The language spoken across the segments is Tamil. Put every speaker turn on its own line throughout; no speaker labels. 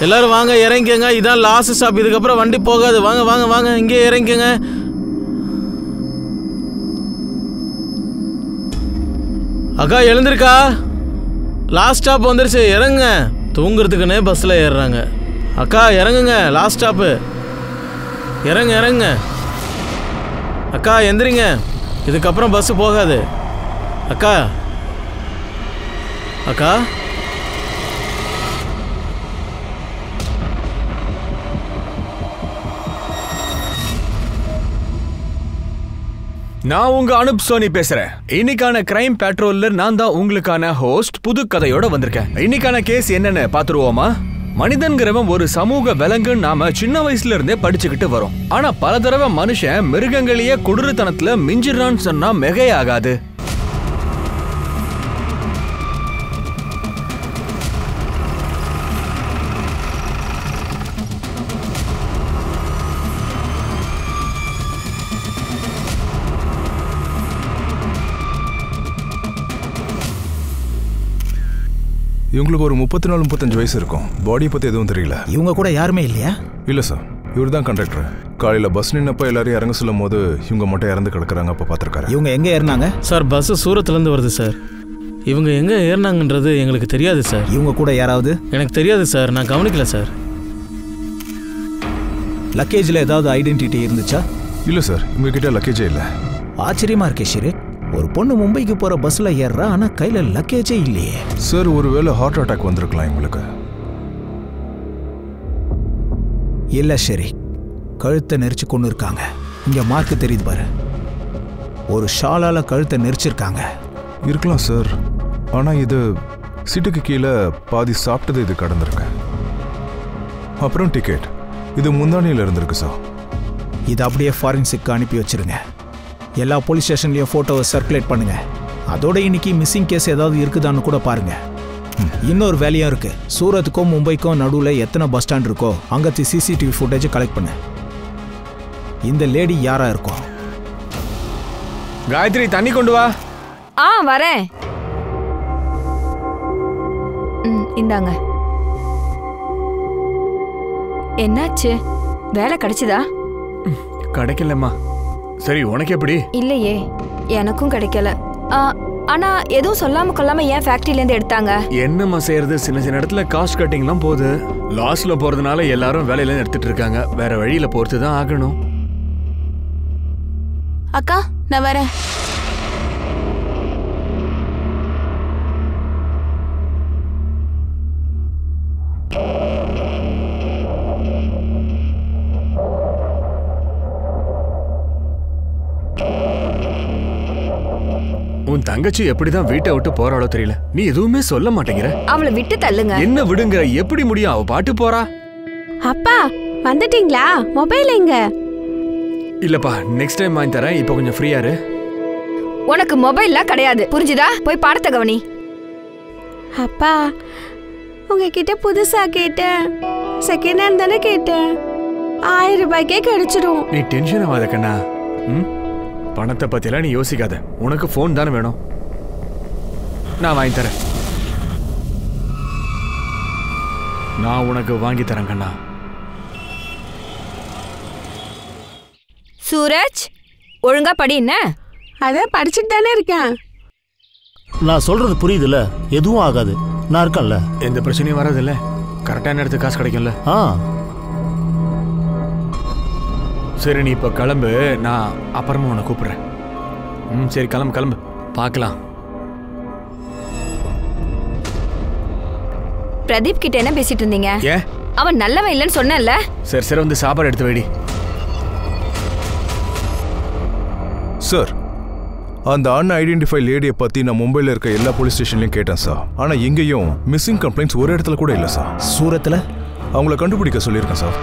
எல்லாரும் வாங்க இறங்கிக்கங்க. இதான் லாஸ்ட் ஸ்டாப். இதுக்கப்புறம் வண்டி போகாது. வாங்க வாங்க வாங்க, இங்கே இறங்கிக்கங்க. அக்கா எழுந்திருக்கா, லாஸ்ட் ஸ்டாப் வந்துருச்சு, இறங்குங்க. தூங்குறதுக்குன்னே பஸ்ஸில் ஏறுறாங்க. அக்கா இறங்குங்க, லாஸ்ட் ஸ்டாப்பு. இறங்க இறங்குங்க. அக்கா எந்திரிங்க, இதுக்கப்புறம் பஸ்ஸு போகாது. அக்கா அக்கா
நான் உங்க அனுப் சோனி பேசுறேன். இன்னைக்கான கிரைம் பேட்ரோல்ல நான் தான் உங்களுக்கான ஹோஸ்ட். புது கதையோட வந்திருக்கேன். இன்னைக்கான கேஸ் என்னன்னு பாத்துருவோமா? மனிதன்கிறவன் ஒரு சமூக விலங்கு நாம சின்ன வயசுல இருந்தே படிச்சுக்கிட்டு வரோம். ஆனா பல தடவை மனுஷன் மிருகங்களையே கொடூரத்தனத்துல மிஞ்சிடறான்னு சொன்னா மிகையாகாது.
இவங்களுக்கு ஒரு 34-35 வயசு இருக்கும். பாடியை பற்றி எதுவும் தெரியல.
இவங்க கூட யாருமே இல்லையா?
இல்லை சார், இவர் தான் கண்டக்டர். காலையில் பஸ் நின்னப்போ எல்லாரும் இறங்க சொல்லும் போது இவங்க மட்டும் இறந்து கிடக்குறாங்க. அப்போ பார்த்துருக்காரு.
இவங்க எங்கே ஏறினாங்க
சார்? பஸ்ஸு சூரத்துலேருந்து வருது சார். இவங்க எங்கே ஏறினாங்கன்றது எங்களுக்கு தெரியாது சார்.
இவங்க கூட யாராவது?
எனக்கு தெரியாது சார், நான் கவனிக்கல சார்.
லக்கேஜில் ஏதாவது ஐடென்டிட்டி இருந்துச்சா?
இல்லை சார், இவங்ககிட்ட லக்கேஜே இல்லை.
ஆச்சரியமா இருக்கே ஷிரே. ஒரு பொண்ணு மும்பைக்கு போகிற பஸ்ஸில் ஏறுறா, ஆனால் கையில் லக்கேஜே இல்லையே.
சார், ஒருவேளை ஹார்ட் அட்டாக் வந்திருக்கலாம் இவங்களுக்கு.
இல்லை ஷெரி, கழுத்தை நெரிச்சு கொண்டு இருக்காங்க. இங்கே மார்க்கு தெரியுது பாரு, ஒரு ஷாலால் கழுத்தை நெரிச்சிருக்காங்க.
இருக்கலாம் சார், ஆனால் இது சீட்டுக்கு கீழே பாதி சாப்பிட்டது இது கடந்திருக்கு. அப்புறம் டிக்கெட் இது முந்தானியில் இருந்திருக்கு சார்.
இது அப்படியே ஃபாரன்சிக்கு அனுப்பி வச்சிருங்க. எல்லா போலீஸ் ஸ்டேஷன்லையும் ஃபோட்டோவை சர்க்குலேட் பண்ணுங்க. அதோட இன்னைக்கு மிஸ்ஸிங் கேஸ் ஏதாவது இருக்குதான்னு கூட பாருங்க. இன்னொரு வேலையும் இருக்கு. சூரத்துக்கும் மும்பைக்கும் நடுவில் எத்தனை பஸ் ஸ்டாண்ட் இருக்கோ அங்கத்து சிசிடிவி ஃபுட்டேஜை கலெக்ட் பண்ணு. இந்த லேடி யாரா இருக்கும்?
காயத்ரி, தண்ணி கொண்டு வா.
வரேன். இந்தாங்க. என்னாச்சு? வேலை கிடைச்சதா?
கிடைக்கலம்மா. சரி, உனக்கு எப்படி?
இல்லையே, எனக்கும் கிடைக்கல. ஆனா எதுவும் சொல்லாம கொள்ளாம ஏன் ஃபேக்டரியில இருந்து எடுத்தாங்க?
என்னம்மா செய்யறது, சின்ன சின்ன இடத்துல காஸ்ட் கட்டிங்லாம் போகுது. லாஸ்ல போறதுனால எல்லாரும் வேலையில எடுத்துட்டு இருக்காங்க. வேற வழியில போறது தான் ஆகணும்.
அக்கா, நான் வரேன்.
உன் தங்கச்சி எப்படிதான் வீட்டை விட்டு போறாளோ தெரியல. நீ எதுவுமே சொல்ல மாட்டேங்கிற.
அவளை விட்டு தள்ளுங்க.
என்ன விடுங்கிற? எப்படி முடியும்? அவ பாட்டு போறா.
அப்பா வந்துட்டீங்களா? மொபைல் எங்க?
இல்லப்பா, நெக்ஸ்ட் டைம் வாங்கி தரேன். இப்போ கொஞ்சம் ஃப்ரீயா இரு.
உனக்கு மொபைல்லாம் கிடையாது, புரிஞ்சுதா? போய் பாடத்தை கவனி.
அப்பா, உங்ககிட்ட புதுசா கேட்டேன். செகண்ட் ஹேண்ட் தானே கேட்டேன். 1000 ரூபாய்க்கே கிடைச்சிடும்.
நீ டென்ஷன் ஆகாத கண்ணா. பணத்தை பத்தியெல்லாம் நீ யோசிக்காத. உனக்கு போன் தானே வேணும், நான் வாங்கி தரேன். நான் உனக்கு வாங்கி தரேன் கண்ணா.
சூரஜ், ஒழுங்கா படி. என்ன?
அதான் படிச்சுட்டு தானே இருக்கேன்.
நான் சொல்றது புரியுதுல்ல? எதுவும் ஆகாது, நான் இருக்கேன்ல.
எந்த பிரச்சனையும் வராதுல்ல? கரெக்டான இடத்துக்கு காசு கிடைக்கும்ல? சரி, நீ இப்போ கிளம்பு. நான் அப்புறமா உன்னை கூப்பிடுறேன். சரி, கிளம்பு கிளம்பு, பார்க்கலாம்.
பிரதீப் கிட்ட என்ன பேசிட்டு இருந்தீங்க?
ஏன்?
அவன் நல்லவன் இல்லைன்னு சொன்னேன்ல.
சரி சரி, வந்து சாப்பாடு எடுத்து வைடி.
சார், அந்த அன்ஐடென்டிஃபை லேடியை பற்றி நான் மும்பையில் இருக்க எல்லா போலீஸ் ஸ்டேஷன்லையும் கேட்டேன் சார். ஆனால் எங்கேயும் மிஸ்ஸிங் கம்ப்ளைண்ட்ஸ் ஒரு இடத்துல கூட இல்லை சார்.
சூரத்தில்
அவங்கள கண்டுபிடிக்க சொல்லியிருக்கேன் சார்.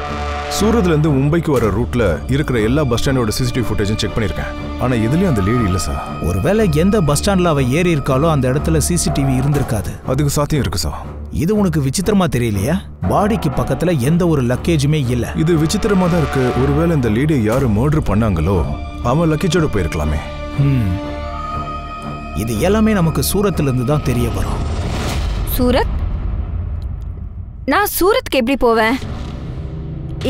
சூரத்லேருந்து மும்பைக்கு வர ரூட்டில் இருக்கிற எல்லா பஸ் ஸ்டாண்டோட சிசிடிவி ஃபுட்டேஜும் செக் பண்ணியிருக்கேன். ஆனால் எதுலேயும் அந்த லேடி இல்லை சார்.
ஒருவேளை எந்த பஸ் ஸ்டாண்டில் அவள் ஏறி இருக்காளோ அந்த இடத்துல சிசிடிவி இருந்திருக்காது.
அதுக்கு சாத்தியம் இருக்கு சார்.
இது உனக்கு விசித்திரமா தெரியலையா? பாடிக்கு பக்கத்துல எந்த ஒரு லக்கேஜுமே இல்ல.
இது விசித்திரமா தான் இருக்கு. ஒருவேளை இந்த லேடியை யாரு மர்டர் பண்ணாங்களோ அவன் லக்கேஜோட போயிருக்கலாமே.
இது எல்லாமே நமக்கு சூரத்துல இருந்து தான் தெரிய வரும்.
சூரத், நான் சூரத்துக்கு எப்படி போவேன்?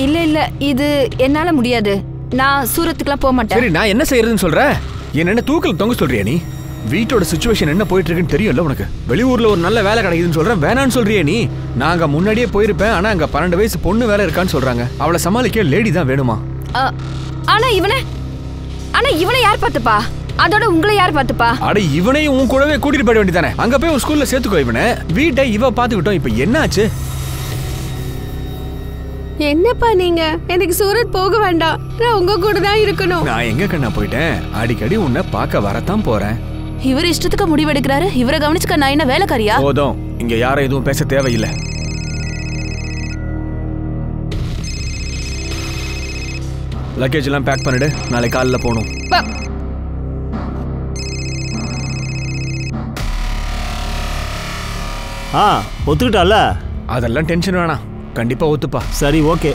இல்ல இல்ல, இது என்னால முடியாது. நான் சூரத்துக்குலாம் போக மாட்டேன்.
சரி, நான் என்ன செய்யறதுன்னு சொல்ற? என்ன தூக்கல தொங்க சொல்றியா நீ? வீட்டோட சிச்சுவேஷன் என்ன போயிட்டு இருக்குன்னு தெரியும்ல உனக்கு. வெளியூர்ல ஒரு நல்ல வேலை கிடைக்குதுன்னு சொல்றேன், வேணான்னு சொல்றியே நீ. நாங்க முன்னாடியே போயிருப்பேன், ஆனா அங்க 12 வயசு பொண்ணு வேலை இருக்கான்னு சொல்றாங்க. அவளை சமாளிக்க லேடி தான் வேணுமா?
ஆனா இவனை யார் பார்த்துப்பா? அதோட உங்களை யார் பார்த்துப்பா?
அட, இவனையும் உன் கூடவே கூட்டிட்டு போயிட வேண்டியதானே. அங்க போய் ஒரு ஸ்கூல்ல சேர்த்துக்கோ இவனை. வீட்டை இவ பாத்துக்கிட்டோம். இப்ப என்ன ஆச்சு?
என்னப்பா நீங்க? எனக்கு சூரத் போக வேண்டாம், நான் உங்க கூட தான் இருக்கணும்.
நான் எங்க கண்ணா போயிட்டேன்? அடிக்கடி உன்னை பார்க்க வரத்தான் போறேன்.
இவர் இஷ்டத்துக்கு முடிவெடுக்கிறாரு. இவரை கவனிச்சுக்க நான் என்ன வேலைக்காரியா?
போதும், இங்க யாரும் எதுவும் பேச தேவையில்லை. லக்கேஜ் எல்லாம் பேக் பண்ணிடு, நாளை காலைல போகணும்.
ஒத்துக்கிட்டால?
அதெல்லாம் டென்ஷன் வேணாம், கண்டிப்பா ஒத்துப்பா.
சரி, ஓகே.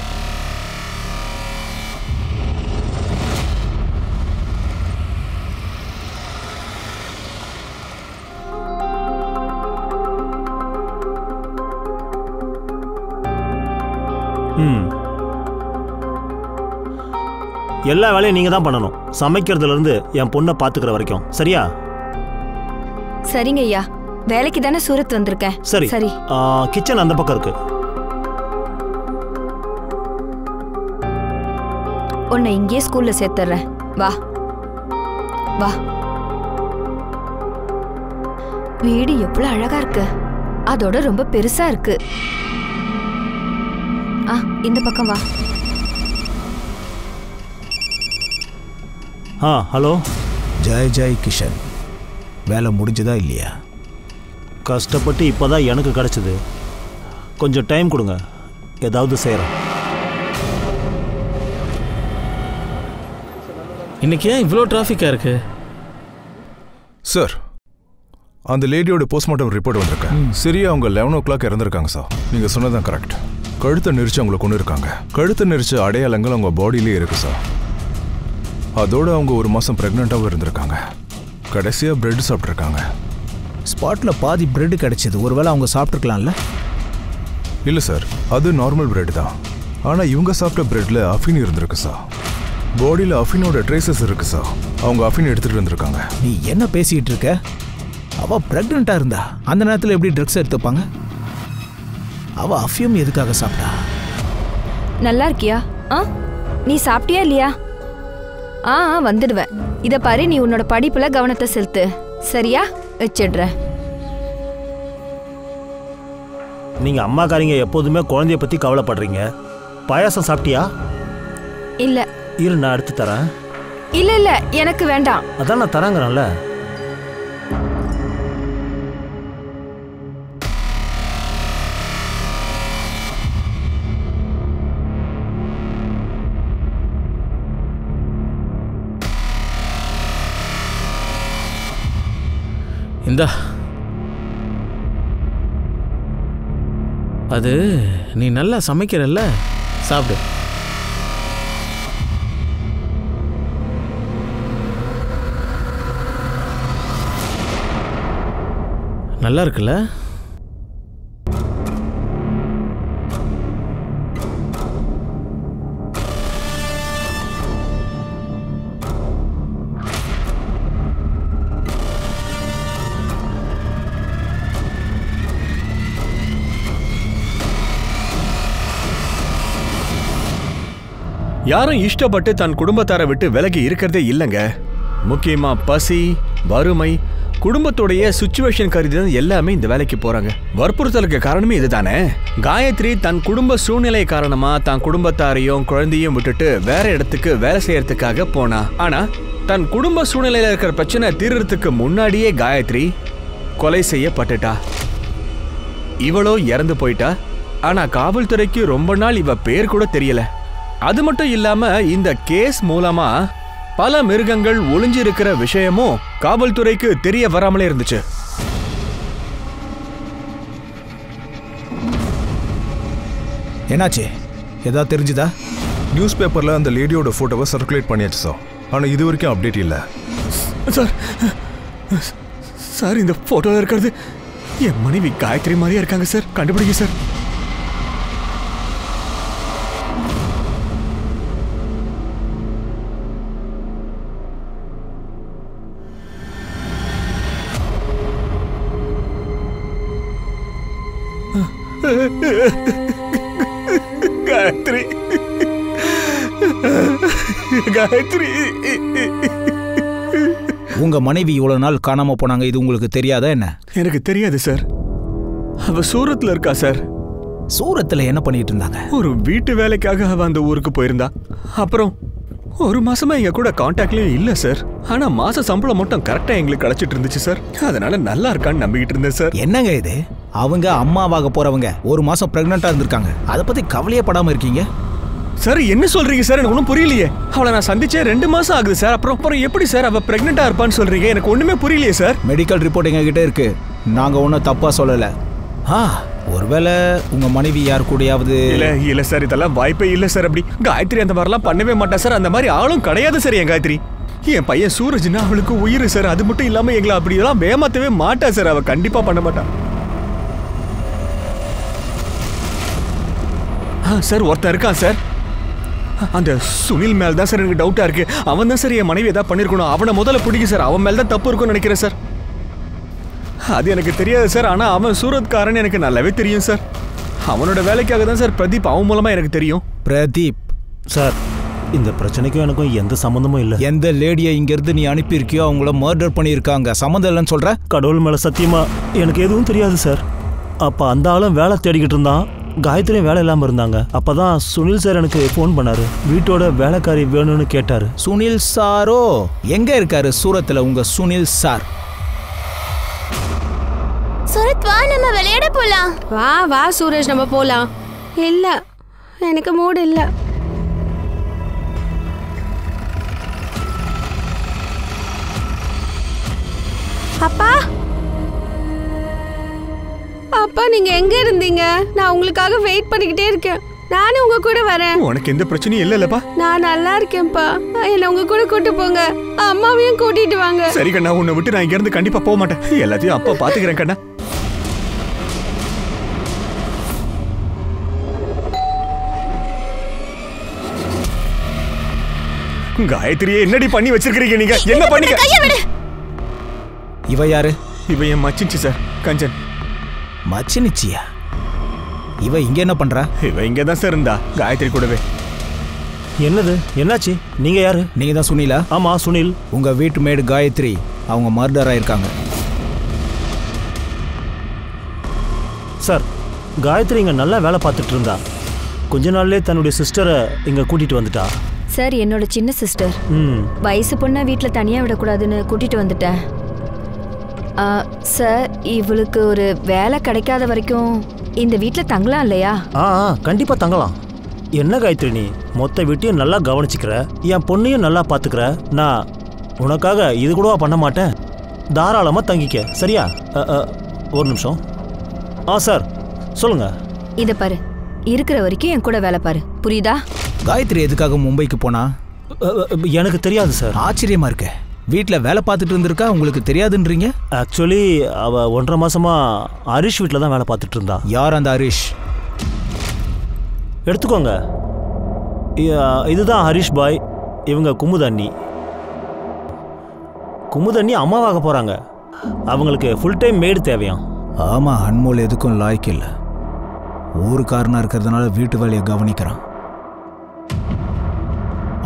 எல்லா வேலையும் நீங்க தான் பண்ணணும். சமைக்கிறதுல இருந்து என் பொண்ணை பாத்துக்கிற வரைக்கும். சரியா?
சரிங்க ஐயா, வேலைக்கு தானே சூரத் வந்திருக்கேன்.
சரி
சரி.
கிச்சன் அந்த பக்கம் இருக்கு.
உன்னை இங்கே ஸ்கூல்ல சேர்த்துறேன். வா வா. வீடு எவ்வளவு அழகா இருக்கு, அதோட ரொம்ப பெருசா இருக்கு. இந்த பக்கம் வா.
ஹலோ.
ஜெய் கிஷன், வேலை முடிஞ்சதா இல்லையா?
கஷ்டப்பட்டு இப்போதான் எனக்கு கிடைச்சது. கொஞ்சம் டைம் கொடுங்க, ஏதாவது செய்கிறேன்.
இன்னைக்கு ஏன் இவ்வளோ டிராஃபிக்காக இருக்கு?
சார், அந்த லேடியோட போஸ்ட்மார்ட்டம் ரிப்போர்ட் வந்திருக்கேன். சரியா அவங்க 11 o'clock இறந்துருக்காங்க சார். நீங்கள் சொன்னதான் கரெக்ட். கழுத்தை நெரிச்சு அவங்களை கொண்டு இருக்காங்க. கழுத்தை நெரிச்ச அடையாளங்கள் அவங்க பாடியிலே இருக்கு சார். அதோட அவங்க 1 மாதம் ப்ரெக்னெண்ட்டாகவும் இருந்திருக்காங்க. கடைசியாக பிரெட் சாப்பிட்ருக்காங்க.
ஸ்பாட்டில் பாதி பிரெட் கிடைச்சிது. ஒருவேளை அவங்க சாப்பிட்ருக்கலாம்ல?
இல்லை சார், அது நார்மல் பிரெட் தான். ஆனால் இவங்க சாப்பிட்ட பிரெட்டில் அஃபின் இருந்திருக்கு சார். பாடியில் அஃபினோட ட்ரேசஸ் இருக்கு சார். அவங்க அஃபின் எடுத்துகிட்டு வந்திருக்காங்க.
நீ என்ன பேசிக்கிட்டு இருக்க? அவள் ப்ரெக்னெண்ட்டாக இருந்தா அந்த நேரத்தில் எப்படி ட்ரக்ஸ் எடுத்துப்பாங்க? அவள் அஃபியும் எதுக்காக சாப்பிட்டா?
நல்லா இருக்கியா? நீ சாப்பிட்டியா இல்லையா? வந்துடுவேன். இதை பாரு, நீ உன்னோட படிப்புல கவனத்தை செலுத்து. சரியா? வச்சிடுறேன்.
நீங்க அம்மாக்காரிங்க எப்போதுமே குழந்தைய பத்தி கவலைப்படுறீங்க. பாயாசம் சாப்பிட்டியா?
இல்ல.
இரு, நான் எடுத்து தரேன்.
இல்ல இல்ல, எனக்கு வேண்டாம்.
அதான் நான் தராங்கறேன்ல.
இந்தா. அது நீ நல்லா சமைக்கிறல்ல, சாப்பிடு. நல்லா இருக்குல்ல?
யாரும் இஷ்டப்பட்டு தன் குடும்பத்தாரை விட்டு விலகி இருக்கிறதே இல்லைங்க. முக்கியமா பசி, வறுமை, குடும்பத்துடைய சிச்சுவேஷன் கருதி தான் எல்லாமே இந்த வேலைக்கு போறாங்க. வற்புறுத்தலுக்கு காரணமே இதுதானே. காயத்ரி தன் குடும்ப சூழ்நிலை காரணமா தன் குடும்பத்தாரையும் குழந்தையும் விட்டுட்டு வேற இடத்துக்கு வேலை செய்யறதுக்காக போனா. ஆனா தன் குடும்ப சூழ்நிலையில இருக்கிற பிரச்சனை தீர்றதுக்கு முன்னாடியே காயத்ரி கொலை செய்யப்பட்டுட்டா. இவளோ இறந்து போயிட்டா. ஆனா காவல்துறைக்கு ரொம்ப நாள் இவ பேர் கூட தெரியல. அது மட்டும் இல்லாம இந்த கேஸ் மூலமா பல மிருகங்கள் ஒளிஞ்சிருக்கிற விஷயமும் காவல்துறைக்கு தெரிய வராமலே இருந்துச்சு.
என்னாச்சு? ஏதாவது தெரிஞ்சுதா?
நியூஸ் பேப்பர்ல அந்த லேடியோட போட்டோவை சர்க்குலேட் பண்ணியாச்சு சார். ஆனால் இது வரைக்கும் அப்டேட் இல்லை
சார். இந்த போட்டோல இருக்கிறது என் மனைவி காயத்ரி மாதிரியா இருக்காங்க சார். கண்டுபிடிங்க சார். காயத்ரி, காயத்ரி.
உங்க மனைவி இவ்வளவு நாள் காணாம போனாங்க, இது உங்களுக்கு தெரியாதா என்ன?
எனக்கு தெரியாது சார். அவ சூரத்ல இருக்கா சார்.
சூரத்துல என்ன பண்ணிட்டு இருந்தாங்க?
ஒரு வீட்டு வேலைக்காக அவ அந்த ஊருக்கு போயிருந்தா. அப்புறம் ஒரு மாசமா எங்க கூட கான்டாக்ட்லயும் இல்ல சார். ஆனா மாச சம்பளம் மட்டும் கரெக்டா எங்களுக்கு கிடைச்சிட்டு இருந்துச்சு சார். அதனால நல்லா இருக்கான்னு நம்பிக்கிட்டு இருந்தேன் சார்.
என்னங்க இது? அவங்க அம்மாவாக போறவங்க ஒரு மாசம் பிரெக்னெண்டா இருந்திருக்காங்க, அதை பத்தி கவலையே படாம இருக்கீங்க
சார்? என்ன சொல்றீங்க சார்? எனக்கு ஒன்றும் புரியலையே. அவளை நான் சந்திச்சே 2 மாசம் ஆகுது சார். அப்புறம் எப்படி சார் அவ பிரெக்னெண்டா இருப்பான்னு சொல்றீங்க? எனக்கு ஒண்ணுமே புரியலையே சார்.
மெடிக்கல் ரிப்போர்ட் எங்க கிட்ட இருக்கு, நாங்க ஒன்றும் தப்பா சொல்லல. ஒருவேளை உங்க மனைவி யார் கூடயாவது?
இல்ல சார், இதெல்லாம் வாய்ப்பே இல்ல சார். அப்படி காயத்ரி அந்த மாதிரிலாம் பண்ணவே மாட்டா சார். அந்த மாதிரி ஆளும் கிடையாது சார் என் காயத்ரி. என் பையன் சூரஜ்னா அவளுக்கு உயிர் சார். அது மட்டும் இல்லாம எங்களை அப்படி எல்லாம் ஏமாத்தவே மாட்டா சார். அவ கண்டிப்பா பண்ண மாட்டா. சார் ஒருத்தன் இருக்கான் சார், அந்த சுனில் மேல தான் சார் எனக்கு டவுட்டா இருக்கு. அவன் தான் சார் என் மனைவி ஏதாவது பண்ணிருக்கணும். அவனை முதல்ல பிடிக்கும் சார். அவன் மேல தான் தப்பு இருக்கும்னு நினைக்கிறேன் சார். அது எனக்கு தெரியாது சார். ஆனா அவன் சூரத்காரன் எனக்கு நல்லாவே தெரியும் சார். அவனோட வேலைக்காக தான் சார் பிரதீப் அவன் மூலமா எனக்கு தெரியும்.
பிரதீப்
சார், இந்த பிரச்சனைக்கும் எனக்கும் எந்த சம்மந்தமும் இல்லை.
எந்த லேடியை இங்கிருந்து நீ அனுப்பியிருக்கியோ அவங்கள மர்டர் பண்ணியிருக்காங்க, சம்மந்தம் இல்லைன்னு சொல்ற?
கடவுள் மேல சத்தியமா எனக்கு எதுவும் தெரியாது சார். அப்ப அந்த ஆளும் வேலை தேடிக்கிட்டு இருந்தான், காயத்ரியும் வேலை இல்லாம இருந்தாங்க. அப்பதான் சுனில் சார் எனக்கு ஃபோன் பண்ணாரு. வீட்டோட வேலைக்காரி வேணும்னு கேட்டாரு.
சுனில் சாரோ? எங்க இருக்காரு சூரத்துல உங்க சுனில் சார்?
சூரத் வா, நம்ம விளையாட போலாம்.
வா வா சூரஜ், நம்ம போலாம். இல்ல, எனக்கு மூடு இல்ல. அப்பா, அப்பா நீங்க எங்க இருந்தீங்க? நான் உங்களுக்காக வெயிட் பண்ணிக்கிட்டே இருக்கேன். நானும் உங்க கூட வரேன்.
உனக்கு எந்த பிரச்சனையும் இல்லலப்பா?
நான் நல்லா இருக்கேன்ப்பா. என்ன உங்க கூட கூட்டி போங்க. அம்மாவையும் கூட்டிட்டு வாங்க.
சரி கண்ணா, உன்னை விட்டு நான் இங்க இருந்து கண்டிப்பா போக மாட்டேன். எல்லாத்தையும் அப்பா பாத்துக்கிறேன் கண்ணா. காயத்ரியே என்னடி பண்ணி வச்சிருக்கீங்க நீங்க? என்ன பண்ணீங்க?
இவ யாரு?
இவ என் மச்சின்ச்சு சார், கஞ்சன்.
மச்சினிச்சியா? இவ இங்க என்ன பண்றா?
இவ இங்க தான் சார் இருந்தா, காயத்ரி கூடவே.
என்னது? என்னாச்சு? நீங்க யாரு?
நீங்க தான் சுனிலா?
ஆமா, சுனில்.
உங்க வீட்டு மேடு காயத்ரி, அவங்க மர்டர் ஆயிருக்காங்க.
சார், காயத்ரி இங்க நல்லா வேலை பார்த்துட்டு இருந்தா. கொஞ்ச நாள்லயே தன்னுடைய சிஸ்டரை இங்க கூட்டிட்டு வந்துட்டா.
சார், என்னோட சின்ன சிஸ்டர். வயசு பொண்ணை வீட்டில் தனியாக விடக்கூடாதுன்னு கூட்டிட்டு வந்துட்டேன். சார், இவளுக்கு ஒரு வேலை கிடைக்காத வரைக்கும் இந்த வீட்டில் தங்கலாம் இல்லையா?
கண்டிப்பா தங்கலாம். என்ன காயத்ரி, நீ மொத்த வீட்டையும் நல்லா கவனிச்சுக்கிற, என் பொண்ணையும் நல்லா பார்த்துக்கிற. நான் உனக்காக இது கூடவா பண்ண மாட்டேன்? தாராளமா தங்கிக்க, சரியா? ஒரு நிமிஷம். சார் சொல்லுங்க.
இதை பாரு, இருக்கிற வரைக்கும் என் கூட வேலை பாரு, புரியுதா?
காயத்ரி எதுக்காக மும்பைக்கு போனா?
எனக்கு தெரியாது சார்.
ஆச்சரியமா இருக்கு. வீட்டில் வேலை பார்த்துட்டு இருந்திருக்கா, உங்களுக்கு தெரியாதுன்றீங்க?
ஆக்சுவலி அவ 1.5 மாசமா ஹரிஷ் வீட்டில் தான் வேலை பார்த்துட்டு இருந்தா.
யார் அந்த ஹரிஷ்?
எடுத்துக்கோங்க, இதுதான் ஹரிஷ் பாய். இவங்க குமுதண்ணி. குமுதண்ணி அம்மாவாக போறாங்க. அவங்களுக்கு ஃபுல் டைம் மேடு தேவையாம்.
ஆமா, அன்மோல் எதுக்கும் லாய்க்கு இல்லை. ஊருக்காரனா இருக்கிறதுனால வீட்டு வேலையை கவனிக்கிறான்.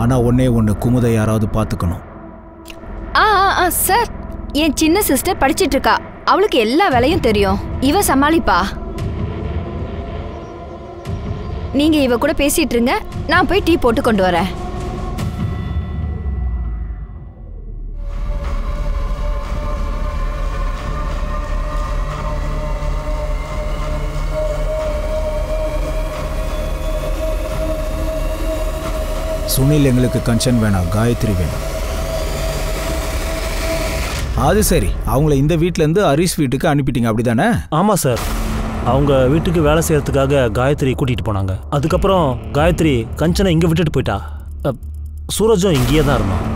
ஆனா ஒண்ணு குமுதை யாராவது பார்த்துக்கணும்.
சார், என் சின்ன சிஸ்டர் படிச்சிட்டு இருக்கா. அவளுக்கு எல்லா வேலையும் தெரியும். இவ சமாளிப்பா. நீங்க இவ கூட பேசிட்டு இருங்க, நான் போய் டீ போட்டு கொண்டு வரேன்.
சுனில் எங்களுக்கு கஞ்சன் வேணாம், காயத்ரி வேணும். அது சரி, அவங்கள இந்த வீட்டிலேருந்து ஹரிஷ் வீட்டுக்கு அனுப்பிட்டீங்க, அப்படிதானே?
ஆமாம் சார். அவங்க வீட்டுக்கு வேலை செய்யறதுக்காக காயத்ரி கூட்டிகிட்டு போனாங்க. அதுக்கப்புறம் காயத்ரி கஞ்சனை இங்கே விட்டுட்டு போயிட்டா. சூரஜும் இங்கேயே தான் இருந்தான்.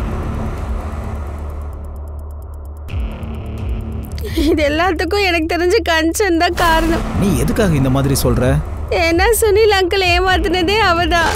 இது எல்லாத்துக்கும் எனக்கு தெரிஞ்ச கஞ்சன் தான் காரணம்.
நீ எதுக்காக இந்த மாதிரி சொல்ற?
ஏன்னா சுனில் அங்கிள் ஏமாத்தினதே அவதான்.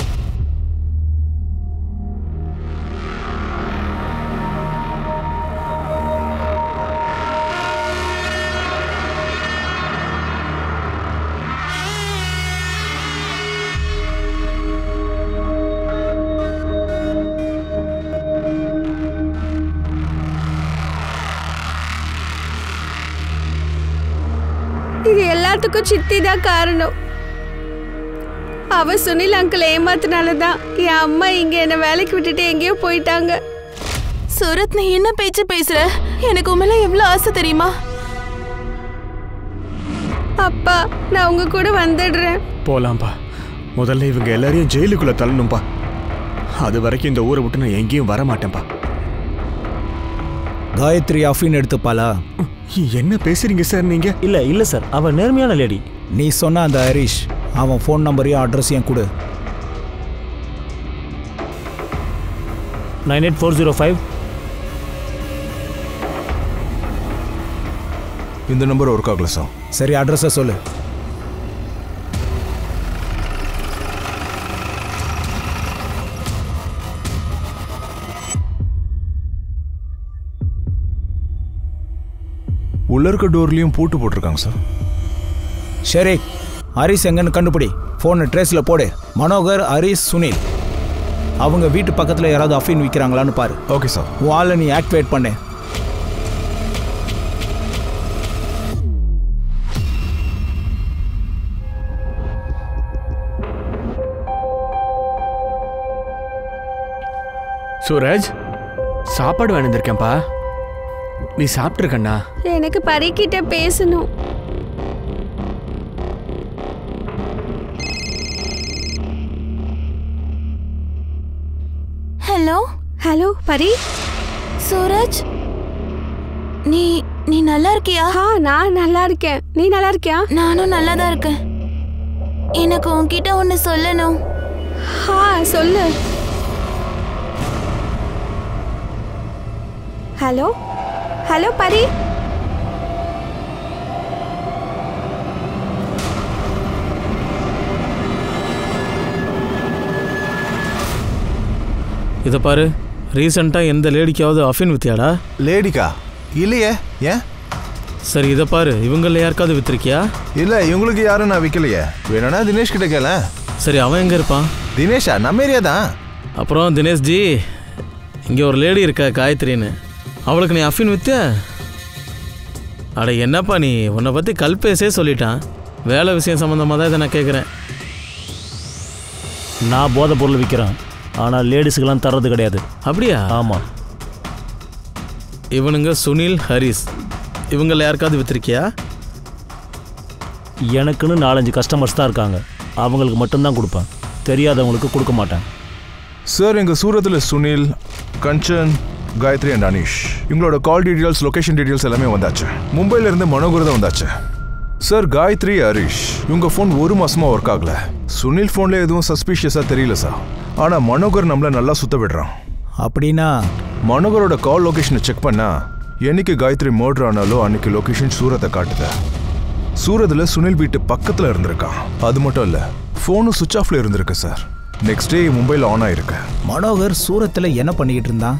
இது எல்லாத்துக்கும் சித்தி தான் காரணம். அவ சுனில் அங்கிள் ஏமாத்தினாலதான் என் அம்மா இங்க என்ன வேலைக்கு விட்டுட்டு எங்கேயோ போயிட்டாங்க.
சூரத், நீ என்ன பேச்சு பேசுற? எனக்கு உண்மையில எவ்வளவு ஆசை தெரியுமா?
அப்பா, நான் உங்க கூட வந்துடுறேன்.
போலாம்பா. முதல்ல இவங்க எல்லாரையும் ஜெயிலுக்குள்ள தள்ளணும்பா. அது வரைக்கும் இந்த ஊரை விட்டு நான் எங்கேயும் வர மாட்டேன்பா.
காயத்ரி அஃபின் எடுத்துப்பாளா?
என்ன பேசுறீங்க சார் நீங்க?
இல்ல சார், அவ நேர்மையான லேடி.
நீ சொன்ன அந்த ஹரிஷ், அவன் ஃபோன் நம்பரையும் அட்ரஸையும் கொடு.
98405.
இந்த நம்பர் ஒர்க் ஆகல சார்.
சரி, அட்ரஸை சொல்லு.
உள்ள இருக்க டோர்லயும் பூட்டு போட்டிருக்காங்க சார்.
சரி, ஹரிஷ் எங்கன்னு கண்டுபிடி. ஃபோனை ட்ரேஸில் போடு. மனோகர், ஹரிஷ், சுனில் அவங்க வீட்டு பக்கத்தில் யாராவது அஃபின் விற்கிறாங்களான்னு பாரு.
Okay sir.
உன் ஆளை நீ ஆக்டிவேட் பண்ணு.
சூரஜ், சாப்பாடு வேணுந்திருக்கேன்ப்பா. நீ சாப்பிட்டுருக்கண்ணா?
எனக்கு பரிக்கிட்ட பேசணும்.
ஹலோ
ஹலோ பரி.
சூரஜ், நீ நீ நல்லா இருக்கியா?
நான் நல்லா இருக்கேன். நீ நல்லா இருக்கியா?
நானும் நல்லா தான் இருக்கேன். எனக்கு உன்கிட்ட ஒன்று சொல்லணும்.
சொல்லு. ஹலோ ஹலோ பரி.
இதை பாரு, ரீசெண்டாக எந்த லேடிக்காவது அஃபின் வித்தியாடா?
லேடிக்கா? இல்லையே. ஏன்?
சரி, இதை பாரு, இவங்கள யாருக்காவது வித்திருக்கியா?
இல்லை, இவங்களுக்கு யாரும் நான் விற்கலையே. வேணும்னா தினேஷ் கிட்ட கேள.
சரி, அவன் எங்கே இருப்பான்?
தினேஷா? நம்ம ஏரியா தான்.
அப்புறம் தினேஷ்ஜி, இங்கே ஒரு லேடி இருக்கா காயத்ரின்னு, அவளுக்கு நீ அஃபின் வித்த? அட என்னப்பா நீ, உன்னை பற்றி கல்பேசே சொல்லிட்டான். வேலை விஷயம் சம்மந்தமாக தான் இதை நான் கேட்குறேன்.
நான் போதை பொருள் விற்கிறேன், ஆனால் லேடிஸுக்கெல்லாம் தர்றது கிடையாது.
அப்படியா?
ஆமாம்.
இவனுங்க சுனில், ஹரிஷ், இவங்கள யாருக்காவது விற்றுருக்கியா?
எனக்குன்னு 4-5 கஸ்டமர்ஸ் தான் இருக்காங்க. அவங்களுக்கு மட்டும்தான் கொடுப்பேன், தெரியாதவங்களுக்கு கொடுக்க மாட்டேன்.
சார், எங்கள் சூரத்தில் சுனில், கஞ்சன், காயத்ரி அண்ட் அனீஷ் இவங்களோட கால் டீட்டெயில்ஸ், லொகேஷன் டீட்டெயில்ஸ் எல்லாமே வந்தாச்சு. மும்பையிலேருந்து மனோகர் தான் வந்தாச்சு. சார், காயத்ரி, ஹரிஷ் இவங்க ஃபோன் 1 மாசமாக ஒர்க் ஆகல. சுனில் ஃபோனில் எதுவும் சஸ்பீஷியஸாக தெரியல சார். ஆனால் மனோகர் நம்மளை நல்லா சுத்த விடுறான்.
அப்படின்னா
மனோகரோட கால் லொகேஷனை செக் பண்ணா என்னைக்கு காயத்ரி மர்டர் ஆனாலோ அன்னைக்கு லொகேஷன் சூரத்தை காட்டுது. சூரத்தில் சுனில் வீட்டு பக்கத்தில் இருந்திருக்கான். அது மட்டும் இல்லை, ஃபோனும் சுவிட்ச் ஆஃப்ல இருந்திருக்கு சார். நெக்ஸ்ட் டே மும்பையில் ஆன் ஆயிருக்கு.
மனோகர் சூரத்தில் என்ன பண்ணிக்கிட்டு இருந்தான்?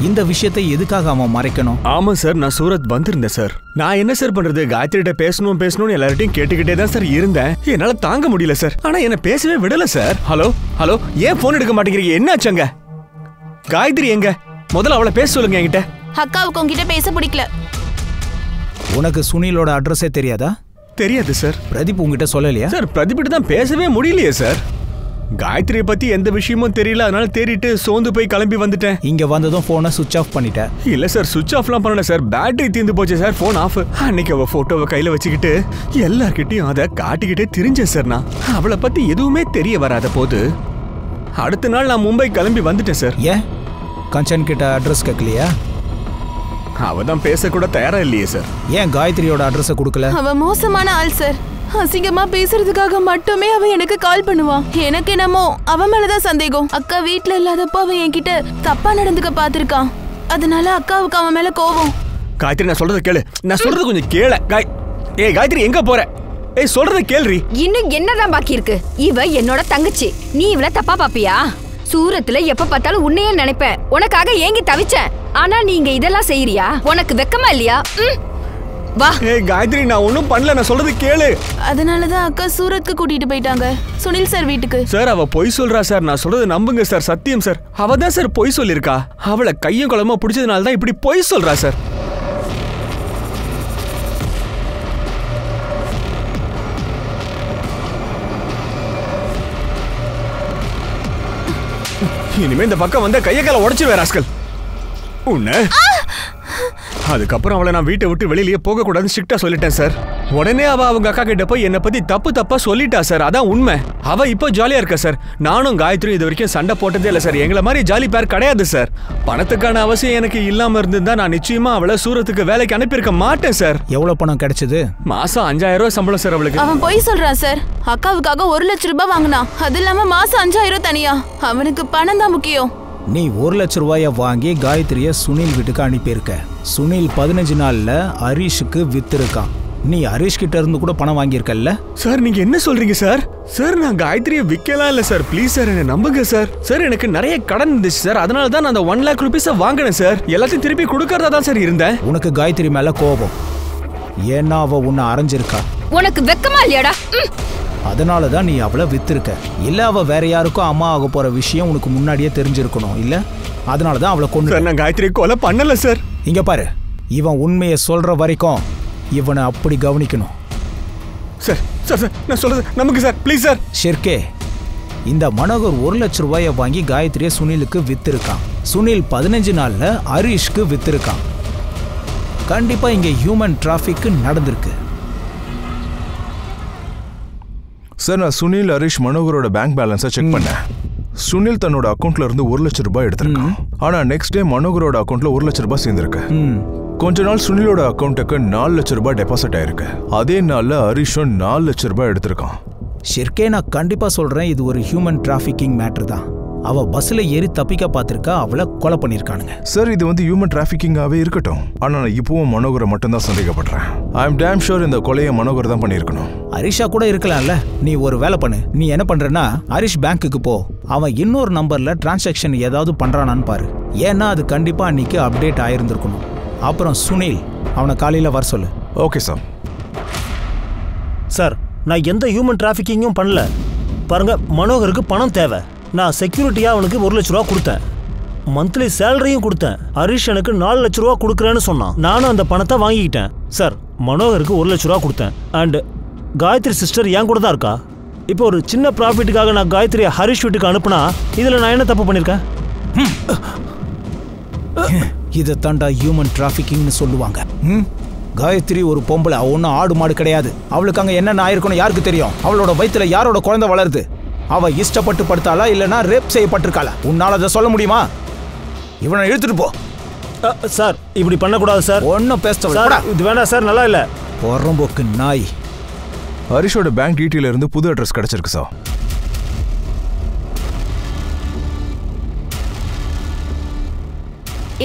இந்த விஷயத்தை எதுக்காக அவன் மறைக்கணும்?
ஆமா சார், நான் சூரத் வந்திருந்தேன் சார். நான் என்ன சார் பண்றது, காயத்ரிகிட்ட பேசணும்னு எல்லார்ட்டையும் கேட்டுக்கிட்டே தான் சார் இருந்தேன். என்னால தாங்க முடியல சார். ஆனா என்ன பேசவே விடல சார். ஹலோ ஹலோ, ஏன் போன் எடுக்க மாட்டேங்கிறீங்க? என்னாச்சங்க? காயத்ரி எங்க? முதல்ல அவளை பேச சொல்லுங்க என்கிட்ட.
அக்காவுக்கு உங்ககிட்ட பேச பிடிக்கல.
உனக்கு சுனிலோட அட்ரஸே தெரியாதா?
தெரியாது சார்.
பிரதீப் உங்ககிட்ட சொல்லலையா?
சார், பிரதீப்கிட்ட தான் பேசவே முடியலையே சார். காயத்ரியை பத்தி எந்த விஷயமும் தெரியல, அதனால தேடிட்டு சோர்ந்து போய் கிளம்பி வந்துட்டேன்.
இங்க வந்ததும் போனை சுவிட்ச் ஆஃப் பண்ணிட்டேன்.
இல்ல சார், சுவிட்ச் ஆஃப்லாம் பண்ணல சார், பேட்டரி தீர்ந்து போச்சு சார், போன் ஆஃப். அன்னைக்கு அவ போட்டோவை கையில வச்சுக்கிட்டு எல்லார்கிட்டையும் அதை காட்டிக்கிட்டே திரிஞ்சேன் சார். நான் அவளை பத்தி எதுவுமே தெரிய வராத போது அடுத்த நாள் நான் மும்பை கிளம்பி வந்துட்டேன் சார்.
ஏன் கஞ்சன் கிட்ட அட்ரஸ் கேட்கலையா?
அவ தான் பேச கூட தயாரா இல்லையே சார்.
ஏன் காயத்ரியோட அட்ரஸை கொடுக்கல?
அவ மோசமான ஆள் சார். அசிங்கமா பேசுறதுக்காக மட்டுமே அவ எனக்கு கால் பண்ணுவான். எனக்கு என்னமோ அவ மேலதான் சந்தேகம். அக்கா வீட்ல இல்லாதப்போ அவ என்கிட்ட தப்பா நடந்துக்க பாத்திருக்கான். அதனால அக்காவுக்கு அவன் மேல கோவம்.
காயத்ரி, நான் சொல்றத கேளு. நான் சொல்றது கொஞ்சம் கேள. ஏய் காயத்ரி, எங்க போற? ஏய், சொல்றத கேள்றி.
இன்னும் என்னதான் பாக்கி இருக்கு? இவ என்னோட தங்கச்சி. நீ இவள தப்பா பாப்பியா? சூரத்துல எப்ப பார்த்தாலும் உன்னையே நினைப்பேன். உனக்காக ஏங்கி தவிச்சேன். ஆனா நீங்க இதெல்லாம் செய்யறியா? உனக்கு வெக்கமா இல்லையா? வா.
ஏய் காயத்ரி, நான் ஒண்ணும் பண்ணல, நான் சொல்றது கேளு.
அதனாலதான் அக்கா சூரத்க்கு கூட்டிட்டு போயிட்டாங்க, சுனில் சார் வீட்டுக்கு.
சார், அவ பொய் சொல்றா சார். நான் சொல்றது நம்புங்க சார், சத்தியம் சார். அவ தான் சார் பொய் சொல்லிருக்கா. அவளை கையும் குளமா பிடிச்சதுனால தான் இப்படி பொய் சொல்றா சார். இனிமே இந்த பக்கம் வந்த கைய கால உடைச்சிருவே ராஸ்கல் உன்ன. அதுக்கப்புறம் அவளை நான் வீட்டை விட்டு வெளியிலேயே போக கூடாதுன்னு ஸ்ட்ரிக்ட்டா சொல்லிட்டேன் சார். உடனே அவ அவங்க அக்கா கிட்ட போய் என்னை பத்தி தப்பா சொல்லிட்டா சார். அதான் உண்மை. அவ இப்போ ஜாலியா இருக்கா சார். நானும் காயத்ரியும் இது வரைக்கும் சண்டை போட்டதே இல்லை சார். எங்களை மாதிரி ஜாலி பேர் கிடையாது சார். பணத்துக்கான அவசியம் எனக்கு இல்லாம இருந்திருந்தா நான் நிச்சயமா அவளை சூரத்துக்கு வேலைக்கு அனுப்பியிருக்க மாட்டேன் சார்.
எவ்வளவு பணம் கிடைச்சது?
மாசம் 5000 ரூபாய் சம்பளம் சார் அவளுக்கு.
அவன் போய் சொல்றான் சார். அக்காவுக்காக 1 லட்சம் ரூபாய் வாங்கினா. அது இல்லாம மாசம் 5000 தனியா. அவனுக்கு பணம் தான் முக்கியம்.
நீ 1 லட்சம் ரூபாய வாங்கி காயத்ரிய சுனில் வீட்டுக்கு அனுப்பியிருக்க. சுனில் 15 நாள்ல ஹரிஷுக்கு வித்திருக்கான். நீ ஹரிஷ் கிட்ட இருந்து கூட பணம் வாங்கியிருக்கல்ல?
சார் நீங்க என்ன சொல்றீங்க சார்? சார் நான் காயத்ரியை விற்கலாம் இல்ல சார். ப்ளீஸ் சார் என்ன நம்புங்க சார். சார் எனக்கு நிறைய கடன் இருந்துச்சு சார். அதனால தான் நான் அந்த 1 lakh rupees வாங்கினேன் சார். எல்லாத்தையும் திருப்பி கொடுக்கறதா தான் சார் இருந்தேன்.
உனக்கு காயத்ரி மேல கோபம். ஏன்னா அவ உன்னை அரைஞ்சிருக்கா.
உனக்கு வெக்கமா இல்லையாடா?
அதனால தான் நீ அவளை வித்திருக்க. இல்ல அவ வேற யாருக்கும் அம்மா ஆக போற விஷயம் உனக்கு முன்னாடியே தெரிஞ்சிருக்கணும் இல்ல? அதனால தான் அவளை கொண்டு.
நான் காயத்ரி கொலை பண்ணல சார்.
இங்க பாரு, இவன் உண்மையை சொல்ற வரைக்கும் இவனை அப்படி கவனிக்கணும்.
சார் சார் சார் நான் சொல்றது நமக்கு சார் ப்ளீஸ் சார்.
ஷிர்கே, இந்த மனோகர் 1 லட்சம் ரூபாயை வாங்கி காயத்ரியை சுனிலுக்கு வித்திருக்கான். சுனில் 15 நாள்ல ஹரிஷ்க்கு வித்திருக்கான். கண்டிப்பா இங்க ஹியூமன் டிராஃபிக் நடந்திருக்கு.
சார் நான் சுனில் ஹரிஷ் மனோகரோட பேங்க் பேலன்ஸை செக் பண்ணேன். சுனில் தன்னோட அக்கௌண்ட்ல இருந்து 1 லட்சம் ரூபாய் எடுத்திருக்கான். ஆனா நெக்ஸ்ட் டே மனோகரோட அக்கௌண்ட்ல 1 லட்சம் ரூபாய் சேர்ந்திருக்கு. கொஞ்ச நாள் சுனிலோட அக்கௌண்ட்டுக்கு 4 லட்சம் ரூபாய் டெபாசிட் ஆயிருக்கு. அதே நாள்ல ஹரிஷும் 4 லட்சம் ரூபாய் எடுத்திருக்கான்.
ஷிர்கே, நான் கண்டிப்பா சொல்றேன், இது ஒரு ஹியூமன் டிராஃபிக்கிங் மேட்டர் தான். அவ பஸ்ல ஏறி தப்பிக்க பார்த்திருக்கா, அவளை கொலை பண்ணிருக்கானுங்க.
சார் இது ஹியூமன் டிராஃபிக்கிங்காவே இருக்கட்டும். ஆனா நான் இப்பவும் மனோகரை மட்டும் தான் சந்தேகப்படுறேன். ஐ அம் டேம் ஷூர் இந்த கொலையை மனோகர் தான் பண்ணியிருக்கணும்.
ஹரிஷா கூட இருக்கலாம்ல. நீ ஒரு வேலை பண்ணு. நீ என்ன பண்றன்னா ஹரிஷ் பேங்க்குக்கு போ. அவன் இன்னொரு நம்பர்ல டிரான்சாக்ஷன் ஏதாவது பண்றானான்னு பாரு. ஏன்னா அது கண்டிப்பா அன்னைக்கு அப்டேட் ஆயிருந்திருக்கணும். அப்புறம் சுனில், அவனை காலையில வர சொல்லு.
Okay sir.
சார் நான் எந்த ஹியூமன் டிராஃபிக்கிங்கும் பண்ணல. பாருங்க, மனோகருக்கு பணம் தேவை. நான் செக்யூரிட்டியா அவனுக்கு 1 லட்ச ரூபா கொடுத்தேன். மந்த்லி சேலரியும் கொடுத்தேன். ஹரிஷ் எனக்கு 4 லட்ச ரூபா கொடுக்குறேன்னு சொன்னான். நானும் அந்த பணத்தை வாங்கிக்கிட்டேன். சார் மனோகருக்கு 1 லட்ச ரூபா கொடுத்தேன். அண்ட் காயத்ரி சிஸ்டர் என் கூட தான் இருக்கா. இப்போ ஒரு சின்ன ப்ராஃபிட்டுக்காக நான் காயத்ரியை ஹரிஷ் வீட்டுக்கு அனுப்புனா இதில் நான் என்ன தப்பு பண்ணியிருக்கேன்?
இதை தாண்டா ஹியூமன் டிராஃபிக்கிங்னு சொல்லுவாங்க. காயத்ரி ஒரு பொம்பளை, ஒன்றும் ஆடு மாடு கிடையாது. அவளுக்கு அங்கே என்னென்ன ஆயிருக்கணும் யாருக்கு தெரியும்? அவளோட வயிற்றுல யாரோட குழந்தை வளருது? அவ இஷ்டப்பட்டு படுத்தாளா இல்லைன்னா ரேப் செய்யப்பட்டிருக்காளா? உன்னால அதை சொல்ல முடியுமா? இவனை இழுத்துட்டு போ.
சார் இப்படி பண்ணக்கூடாது சார்.
ஒன்றும் பேச
இது வேண்டாம் சார், நல்லா இல்லை.
பொறம்போக்கு நாய்.
ஹரிஷோட பேங்க் டீட்டெயில் இருந்து புது அட்ரஸ் கிடைச்சிருக்கு சார்.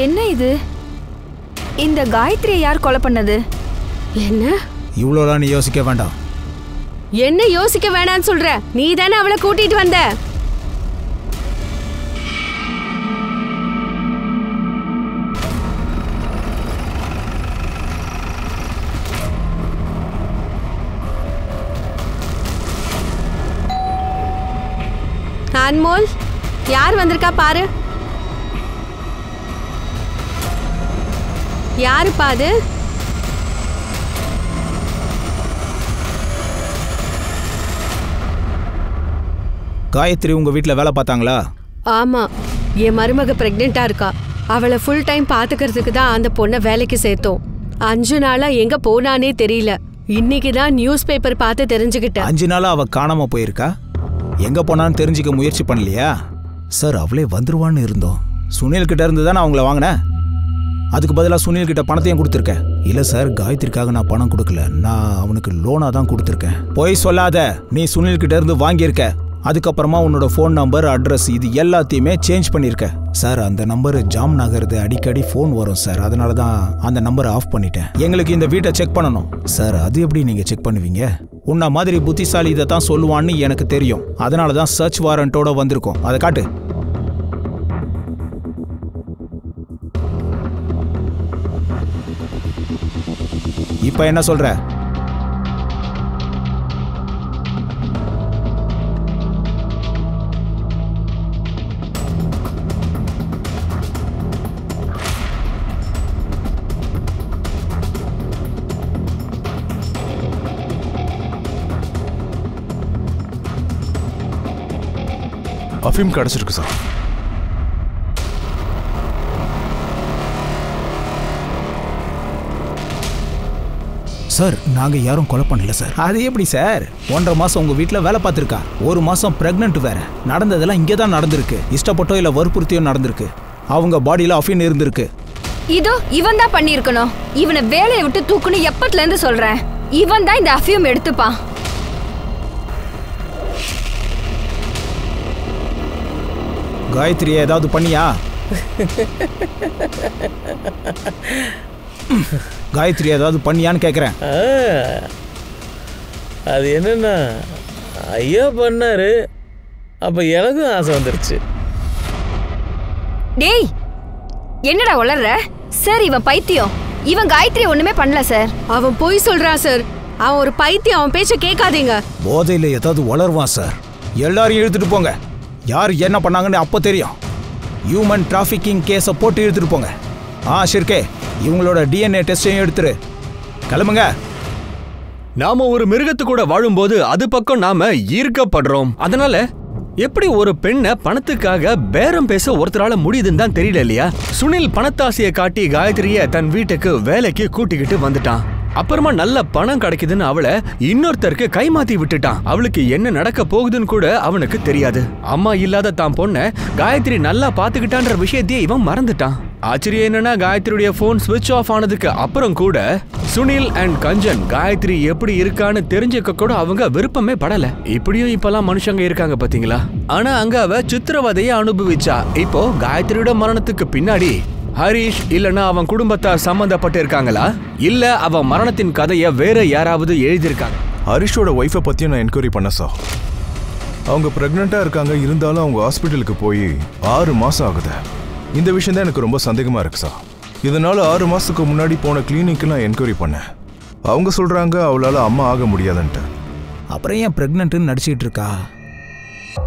என்ன இது? இந்த காயத்ரியை யார் கொலை பண்ணது?
என்ன
இவ்வளோலாம் நீ யோசிக்க வேண்டாம்.
என்ன யோசிக்க வேணான்னு சொல்ற? நீ தானே அவளை கூட்டிட்டு வந்த. அன்மோல், யார் வந்திருக்கா பாரு. யாரு பாது?
காயத்ரி உங்க வீட்டில் வேலை பார்த்தாங்களா?
ஆமா, என் மருமக பிரெக்னெண்டா இருக்கா. அவளை ஃபுல் டைம் பாத்துக்கிறதுக்கு தான் அந்த பொண்ணை வேலைக்கு சேர்த்தோம். 5 நாளா எங்க போனானே தெரியல. இன்னைக்கு தான் நியூஸ் பேப்பர் பார்த்து தெரிஞ்சுக்கிட்டேன்.
5 நாளா அவ காணாம போயிருக்கா. எங்க போனான்னு தெரிஞ்சுக்க முயற்சி பண்ணலையா? சார் அவளே வந்துருவான்னு இருந்தோம். சுனில் கிட்ட இருந்து தான் அவங்கள வாங்கினேன். அதுக்கு பதிலாக சுனில் கிட்ட பணத்தையும் கொடுத்துருக்கேன். இல்லை சார், காயத்ரிக்காக நான் பணம் கொடுக்கல. நான் அவனுக்கு லோனாக தான் கொடுத்துருக்கேன். போய் சொல்லாத. நீ சுனில் கிட்ட இருந்து வாங்கியிருக்க. அதுக்கப்புறமா உன்னோட ஃபோன் நம்பர், அட்ரஸ் இது எல்லாத்தையுமே சேஞ்ச் பண்ணியிருக்க. சார் அந்த நம்பர் ஜாம் நகருது. அடிக்கடி ஃபோன் வரும் சார். அதனால தான் அந்த நம்பரை ஆஃப் பண்ணிட்டேன். எங்களுக்கு இந்த வீட்டை செக் பண்ணணும். சார் அது எப்படி நீங்கள் செக் பண்ணுவீங்க? உன்ன மாதிரி புத்திசாலி இதை தான் சொல்லுவான்னு எனக்கு தெரியும். அதனால தான் சர்ச் வாரண்டோட வந்திருக்கோம். அதை காட்டு. இப்ப என்ன சொல்ற?
அஃபீம் கிடைச்சிருக்கு சார்.
சார் நாங்க யாரும் கொலை பண்ணல சார். அது எப்படி சார்? 1.5 மாசம் உங்க வீட்டுல வேலை பார்த்திருக்கா, 1 மாசம் பிரெக்னன்ட் வேற. நடந்ததெல்லாம் இங்கே தான் நடந்திருக்கு. இஷ்டப்பட்டோ இல்ல வற்புறுத்தியோ நடந்திருக்கு. அவங்க பாடியில அஃபின் இருந்திருக்கு.
இதோ இவன் தான் பண்ணியிருக்கணும். இவனை வேலையை விட்டு தூக்குன்னு எப்பத்துல இருந்து சொல்றேன். இவன் தான் இந்த அஃபியம் எடுத்துப்பான்.
காயத்ரி ஏதாவது பண்ணியா? காயத்ரி ஏதாவது பண்ணியான்னு கேட்குறேன்.
அது என்னன்னா ஐயா பண்ணாரு, அப்ப எனக்கும் ஆசை வந்துருச்சு.
டேய் என்னடா உளர்ற? சார் இவன் பைத்தியம். இவன் காயத்ரி ஒண்ணுமே பண்ணல சார்.
அவன் போய் சொல்றான் சார். அவன் ஒரு பைத்தியம். அவன் பேச்ச கேட்காதீங்க.
போதையில் ஏதாவது வளருவான் சார். எல்லாரையும் இழுத்துட்டு போங்க. யார் என்ன பண்ணாங்கன்னு அப்போ தெரியும். ஹியூமன் டிராஃபிக்கிங் கேஸை போட்டு இழுத்துட்டு போங்க. ஷிர்கே, இவங்களோட டிஎன்ஏ டெஸ்டையும் எடுத்துரு. கிளம்புங்க.
நாம ஒரு மிருகத்து கூட வாழும்போது அது பக்கம் நாம ஈர்க்கப்படுறோம். அதனால எப்படி ஒரு பெண்ணை பணத்துக்காக பேரம் பேச ஒருத்தரால முடியுதுன்னு தான் தெரியல இல்லையா? சுனில் பணத்தாசையை காட்டி காயத்ரிய தன் வீட்டுக்கு வேலைக்கு கூட்டிக்கிட்டு வந்துட்டான். அப்புறமா நல்ல பணம் கிடைக்குதுன்னு அவளை இன்னொருத்தருக்கு கைமாத்தி விட்டுட்டான். அவளுக்கு என்ன நடக்க போகுதுன்னு கூட அவனுக்கு தெரியாது. அம்மா இல்லாத தான் பொண்ண காயத்ரி நல்லா பாத்துக்கிட்டான்ற விஷயத்தையே இவன் மறந்துட்டான். ஆச்சரியம் என்னன்னா காயத்ரியுடைய போன் ஸ்விட்ச் ஆஃப் ஆனதுக்கு அப்புறம் கூட சுனில் அண்ட் கஞ்சன் காயத்ரி எப்படி இருக்கான்னு தெரிஞ்சுக்க கூட அவங்க விருப்பமே படல. இப்படியும் இப்பெல்லாம் மனுஷங்க இருக்காங்க பாத்தீங்களா? ஆனா அங்க அவ சித்திரவதையை அனுபவிச்சா. இப்போ காயத்ரியோட மரணத்துக்கு பின்னாடி ஹரிஷ் இல்லனா அவன் குடும்பத்தார் சம்பந்தப்பட்டு இருக்காங்களா, இல்ல அவன் மரணத்தின் கதையை வேற யாராவது எழுதியிருக்காங்க?
ஹரிஷோட ஒய்ஃபை பத்தியும் நான் என்கொயரி பண்ண சார். அவங்க பிரெக்னெண்டா இருக்காங்க. இருந்தாலும் அவங்க ஹாஸ்பிட்டலுக்கு போய் 6 மாசம் ஆகுது. இந்த விஷயம் தான் எனக்கு ரொம்ப சந்தேகமா இருக்கு சார். இதனால 6 மாசத்துக்கு முன்னாடி போன கிளினிக்கு நான் என்கொயரி பண்ணேன். அவங்க சொல்றாங்க அவளால அம்மா ஆக முடியாதுன்ட்டு.
அப்புறம் ஏன் பிரெக்னன்ட்னு நடிச்சிட்டு இருக்கா?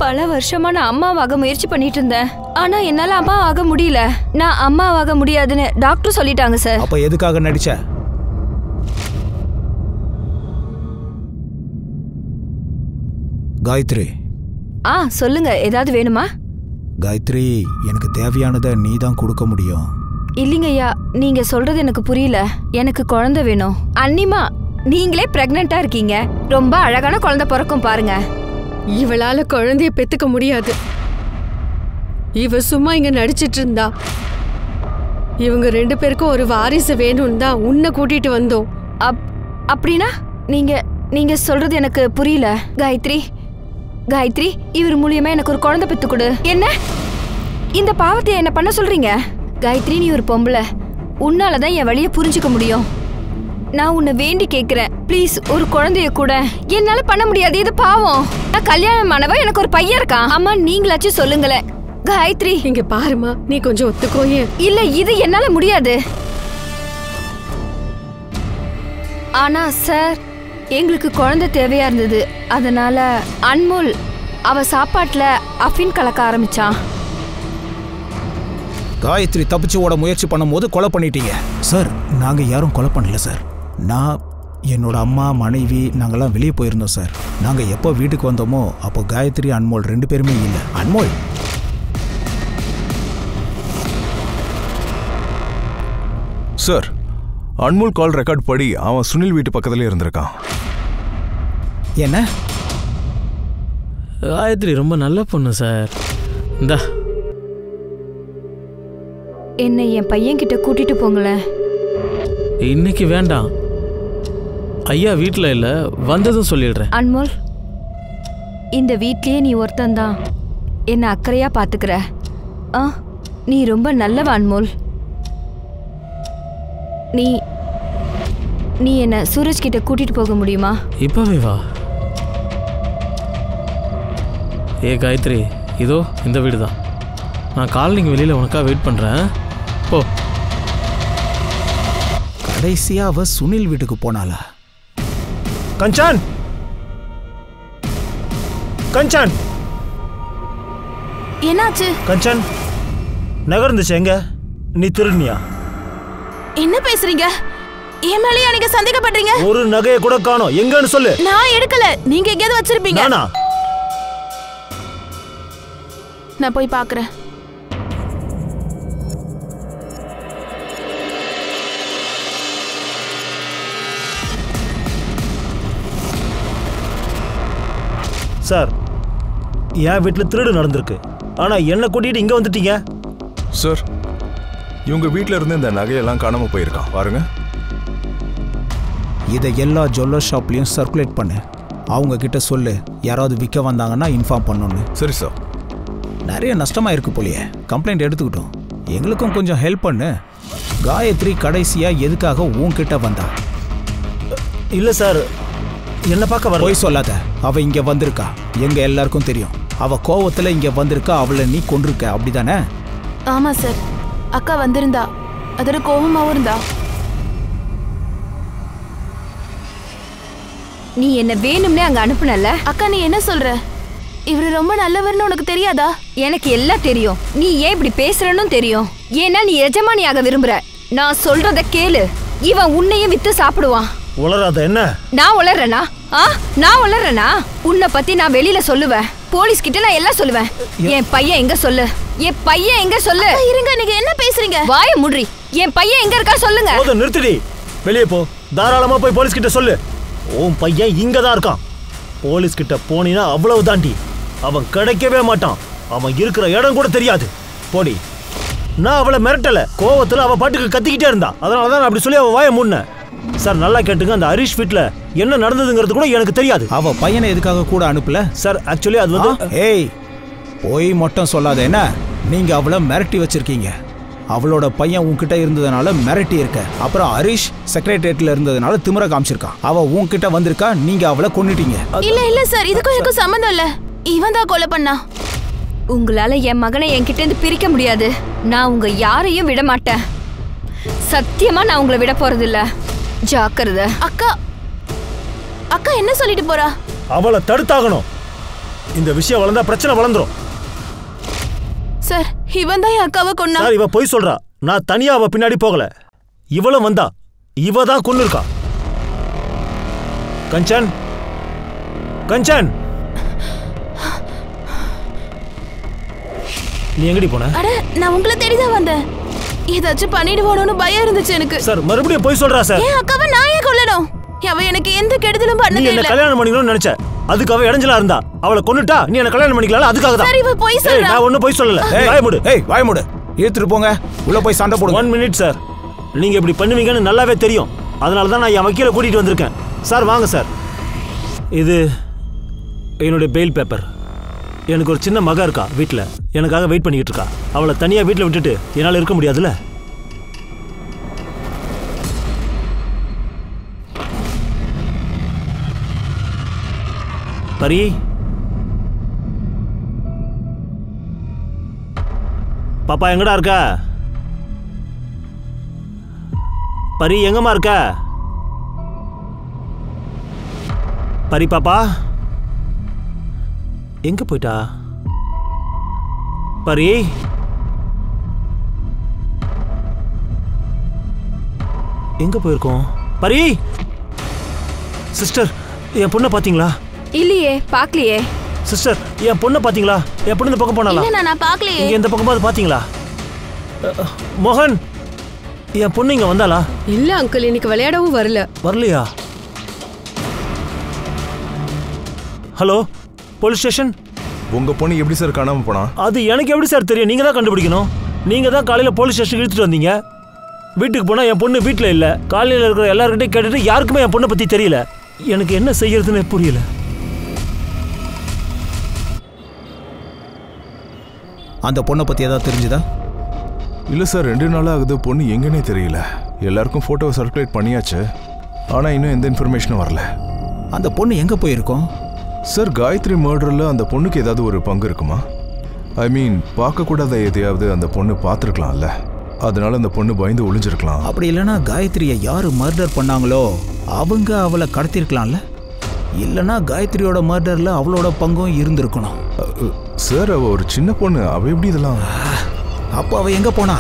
பல வருஷமா நான் அம்மாவாக முயற்சி பண்ணிட்டு இருந்தேன். ஆனா என்னால அம்மா ஆக முடியல. நான் அம்மாவாக முடியாதுன்னு டாக்டர் சொல்லிட்டாங்க சார்.
அப்ப எதுக்காக நடிச்ச? காயத்ரி.
சொல்லுங்க, ஏதாவது வேணுமா?
காயத்ரி, எனக்கு தேவையானதை நீ தான் கொடுக்க முடியும்.
இல்லைங்க ஐயா, நீங்க சொல்றது எனக்கு புரியல. எனக்கு குழந்தை வேணும். அன்னிமா, நீங்களே பிரெக்னெண்டா இருக்கீங்க. ரொம்ப அழகான குழந்தை பிறக்கும் பாருங்க.
இவளால குழந்தைய பெத்துக்க முடியாது. இவ சும்மா இங்க நடிச்சிட்டு இருந்தா. இவங்க 2 பேருக்கும் ஒரு வாரிசு வேணும்னு தான் உன்னை கூட்டிட்டு வந்தோம்.
அப்படின்னா நீங்க சொல்றது எனக்கு புரியல. காயத்ரி, காயத்ரி, இவர் மூலியமா எனக்கு ஒரு குழந்தை பெத்து கொடு. என்ன இந்த பாவத்தை என்ன பண்ண சொல்றீங்க? காயத்ரி, நீ ஒரு பொம்பளை. உன்னாலதான் என் வழியை புரிஞ்சுக்க முடியும். நான் உன்னை வேண்டி கேக்குறேன், ப்ளீஸ் ஒரு குழந்தைய கூட. என்னால பண்ண முடியாது, இது பாவம். நான் கல்யாணமானவ, எனக்கு ஒரு பையன் இருக்கான். அம்மா நீங்களாச்சும் சொல்லுங்களேன். காயத்ரி,
இங்க பாருமா, நீ கொஞ்சம் ஒத்துக்கோயே.
இல்ல, இது என்னால முடியாது. ஆனா சார், எங்களுக்கு குழந்தை தேவையா இருந்தது. அதனால அன்மோல் அவ சாப்பாட்டுல அஃபின் கலக்க ஆரம்பிச்சான்.
காயத்ரி தப்பிச்சு ஓட முயற்சி பண்ணும்போது கொலை பண்ணிட்டீங்க சார். நாங்க யாரும் கொலை பண்ணல சார். நான், என்னோட அம்மா, மனைவி, நாங்கெல்லாம் வெளியே போயிருந்தோம் சார். நாங்க எப்போ வீட்டுக்கு வந்தோமோ அப்போ காயத்ரி, அன்மோல் 2 பேருமே இல்லை. Anmol
sir, Anmol call record படி அவன் சுனில் வீட்டு பக்கத்துல இருந்திருக்கான்.
என்ன?
காயத்ரி ரொம்ப நல்ல பொண்ணு சார். இந்தா,
என்னை என் பையன் கிட்ட கூட்டிட்டு போங்களேன்.
இன்னைக்கு வேண்டாம். ஐயா வீட்டில் இல்லை, வந்ததும் சொல்லிடுறேன்.
அன்மோல், இந்த வீட்லயே நீ ஒருத்தந்தான் என்னை அக்கறையா பாத்துக்கிற. நீ ரொம்ப நல்லவ அன்மோல். நீ என்ன சூரஜ் கிட்ட கூட்டிட்டு போக முடியுமா?
இப்பவே வா. காயத்ரி, இதோ இந்த வீடு தான். நான் காலனிக்கு வெளியில் உனக்காக வெயிட் பண்ணுறேன். போ.
கடைசியா அவ சுனில் வீட்டுக்கு போனாளா?
கஞ்சான், கஞ்சான்,
என்னாச்சு?
கஞ்சான், நகர்ந்துச்சு. எங்க நீ திருநியா?
என்ன பேசுறீங்க? என் மேலயா நீங்க சந்தேகப்படுறீங்க?
ஒரு நகையை கூட காணோம். எங்கன்னு சொல்லு.
நான் எடுக்கல. நீங்க எங்கேயாவது வச்சிருப்பீங்க.
நானா?
நான் போய் பார்க்கறேன்.
சார் என் வீட்டில் திருடு நடந்திருக்கு. ஆனால் என்னை கூட்டிகிட்டு இங்கே வந்துட்டீங்க.
சார் இவங்க வீட்டில் இருந்து இந்த நகையெல்லாம் காணாமல் போயிருக்கான் பாருங்க.
இதை எல்லா ஜுவல்லர் ஷாப்லேயும் சர்க்குலேட் பண்ணு. அவங்க கிட்ட சொல்லு யாராவது விற்க வந்தாங்கன்னா இன்ஃபார்ம் பண்ணணும்னு.
சரி சார்.
நிறைய நஷ்டமாக இருக்கு போலியே, கம்ப்ளைண்ட் எடுத்துக்கிட்டோம். எங்களுக்கும் கொஞ்சம் ஹெல்ப் பண்ணு. காயத்ரி கடைசியாக எதுக்காக உன்கிட்ட வந்தா?
இல்லை சார், என்ன பார்க்க வர.
போய் சொல்லாத, அவ இங்கே வந்திருக்கா. எங்க எல்லாருக்கும் தெரியும். அவ கோவத்தில் இங்கே வந்திருக்கா. அவளை நீ கொண்டிருக்க, அப்படிதானே?
ஆமா சார், அக்கா வந்திருந்தா. அதோட கோபமாவும் இருந்தா.
நீ என்ன வேணும்னே அங்க அனுப்புனல.
அக்கா நீ என்ன சொல்ற? இவரு ரொம்ப நல்லவர்னு உனக்கு தெரியாதா?
எனக்கு எல்லாம் தெரியும். நீ ஏன் இப்படி பேசுறன்னு தெரியும். ஏன்னா நீ எஜமானியாக விரும்புற. நான் சொல்றத கேளு. இவன் உன்னையும் வித்து சாப்பிடுவான்.
உளறாத. என்ன
நான் உளறேனா? நான் உளறேனா? உன்னை பத்தி நான் வெளியில சொல்லுவேன். போலீஸ் கிட்ட நான் எல்லாம் சொல்லுவேன். என் பையன் எங்க சொல்லு. என் பையன் எங்க சொல்லு.
இருங்க, நீங்க என்ன பேசுறீங்க?
வாய முடி. என் பையன் எங்க இருக்கா சொல்லுங்க.
போதும், நிறுத்திடி. வெளியே போ. தாராளமா போய் போலீஸ் கிட்ட சொல்லு. உன் பையன் இங்க தான் இருக்கான். போலீஸ் கிட்ட போனீனா அவ்வளவு தாண்டி. அவன் கிடைக்கவே மாட்டான். அவன் இருக்கிற இடம் கூட தெரியாது. போடி. நான் அவளை மிரட்டல. கோவத்துல அவ பாட்டுக்கு கத்திக்கிட்டே இருந்தா. அதனாலதான் நான் அப்படி சொல்லி அவ வாய மூடினேன். சார் நல்லா கேட்டுங்க, அந்த ஹரிஷ் வீட்ல என்ன நடந்ததுங்கிறது கூட எனக்கு தெரியாது.
அவ பையனை எதுக்காக கூட அனுப்பல?
சார் ஆக்சுவலி அது வந்து
ஏய், போய் மட்டும் சொல்லாத. என்ன நீங்க அவளை மிரட்டி வச்சிருக்கீங்க. அவளோட பையன் உன்கிட்ட இருந்ததுனால மிரட்டி இருக்க. அப்புறம் ஹரிஷ் செக்ரட்டரியேட்ல இருந்ததுனால திமிர காமிச்சிருக்கான். அவ உன்கிட்ட வந்திருக்கா, நீங்க அவளை கொன்னுட்டீங்க.
இல்ல சார், இதுக்கும் எனக்கு சம்மந்தம் இல்ல. இவன் தான் கொலை பண்ணா.
உங்களால என் மகனை என்கிட்ட இருந்து பிரிக்க முடியாது. நான் உங்க யாரையும் விட மாட்டேன். சத்தியமா நான் உங்களை விட போறது இல்ல. ஜாக்கிரதை.
அக்கா அக்கா என்ன சொல்லிட்டு போறா?
அவளை தடுத்தாகணும். இந்த விஷயம் வளர்ந்தா பிரச்சனை வளர்ந்துரும்.
சார், இவன் தான் என் அக்காவை கொன்னா.
சார், இவ பொய் சொல்றா. நான் தனியா அவ பின்னாடி போகல. இவளும் வந்தா. இவ தான் கொன்னு இருக்கா. கஞ்சன், கஞ்சன், நீ எங்கடி போன?
அட, நான் உங்களை தேடிதான் வந்தேன். ஏதாச்சும் பண்ணிடுவானோன்னு பயம் இருந்துச்சு எனக்கு.
சார், மறுபடியும் போய் சொல்றா சார்.
என் அக்காவை நான் ஏன் கொல்லணும்? அவ எனக்கு எந்த கெடுதலும் பண்ணதே இல்ல.
நீ என்ன கல்யாணம் பண்ணிக்கணும்னு நினைச்ச. அதுக்கு அவ இடைஞ்சலா இருந்தா. அவளை கொன்னுட்டா நீ என்ன கல்யாணம் பண்ணிக்கலாம். அதுக்காக தான்.
சரி, இவ போய் சொல்றா.
நான் ஒண்ணும் போய் சொல்லல. வாய மூடு.
ஏய், வாய மூடு. ஏத்துட்டு போங்க. உள்ள போய் சண்டை போடுங்க.
1 minute சார். நீங்க இப்படி பண்ணுவீங்கன்னு நல்லாவே தெரியும். அதனால தான் நான் என் வக்கீலை கூட்டிட்டு வந்திருக்கேன். சார் வாங்க சார். இது என்னுடைய பெயில் பேப்பர். எனக்கு ஒரு சின்ன மக இருக்கா வீட்டில். எனக்காக வெயிட் பண்ணிக்கிட்டு இருக்கா. அவளை தனியாக வீட்டில் விட்டுட்டு என்னால் இருக்க முடியாதுல்ல. பரி, பாப்பா எங்கடா இருக்க? பரி எங்கம்மா இருக்க? பரி பாப்பா எங்க போயிட்டா? பரி, எங்க போயிருக்கோம்? பரி சிஸ்டர், என் பொண்ணை பாத்தீங்களா?
இல்லையே, பார்க்கலையே.
சிஸ்டர், என் பொண்ணை பாத்தீங்களா? என் பொண்ணு இந்த பக்கம் போனாலா?
இல்ல, நான் பார்க்கலையே.
இங்க இந்த பக்கம் பாத்து பாத்தீங்களா? மோகன், என் பொண்ணு இங்க வந்தாளா?
இல்ல அங்கிள், இன்னைக்கு விளையாடவும் வரல.
வரலையா? Hello, police station.
உங்க பொண்ணு எப்படி சார் காணாம போனா?
அது எனக்கு எப்படி சார் தெரியும்? நீங்க தான் கண்டுபிடிக்கணும். நீங்க தான் காலையில போலீஸ் ஸ்டேஷன் இழுத்துட்டு வந்தீங்க. வீட்டுக்கு போனா என் பொண்ணு வீட்டுல இல்ல. காலையில இருக்கிற எல்லார்கிட்டையும் கேட்டுட்டு யாருக்குமே என் பொண்ணை பத்தி தெரியல. எனக்கு என்ன செய்யறதுன்னு புரியல.
அந்த பொண்ணை பத்தி ஏதாவது தெரிஞ்சுதா?
இல்ல சார், 2 நாளா ஆகுது. பொண்ணு எங்கன்னே தெரியல. எல்லாருக்கும் போட்டோவை சர்க்குலேட் பண்ணியாச்சு. ஆனா இன்னும் எந்த இன்ஃபர்மேஷனும் வரல.
அந்த பொண்ணு எங்க போயிருக்கோம்?
சார், காயத்ரி மர்டரில் அந்த பொண்ணுக்கு ஏதாவது ஒரு பங்கு இருக்குமா? ஐ மீன், பார்க்கக்கூடாத எதையாவது அந்த பொண்ணு பார்த்துருக்கலாம்ல. அதனால அந்த பொண்ணு பயந்து ஒளிஞ்சிருக்கலாம்.
அப்படி இல்லைன்னா காயத்ரியை யாரு மர்டர் பண்ணாங்களோ அவங்க அவளை கடத்திருக்கலாம்ல. இல்லைன்னா காயத்ரியோட மர்டர்ல அவளோட பங்கும் இருந்திருக்கணும்.
சார், அவ ஒரு சின்ன பொண்ணு. அவ எப்படி இதெல்லாம்?
அப்போ அவ எங்க போனா?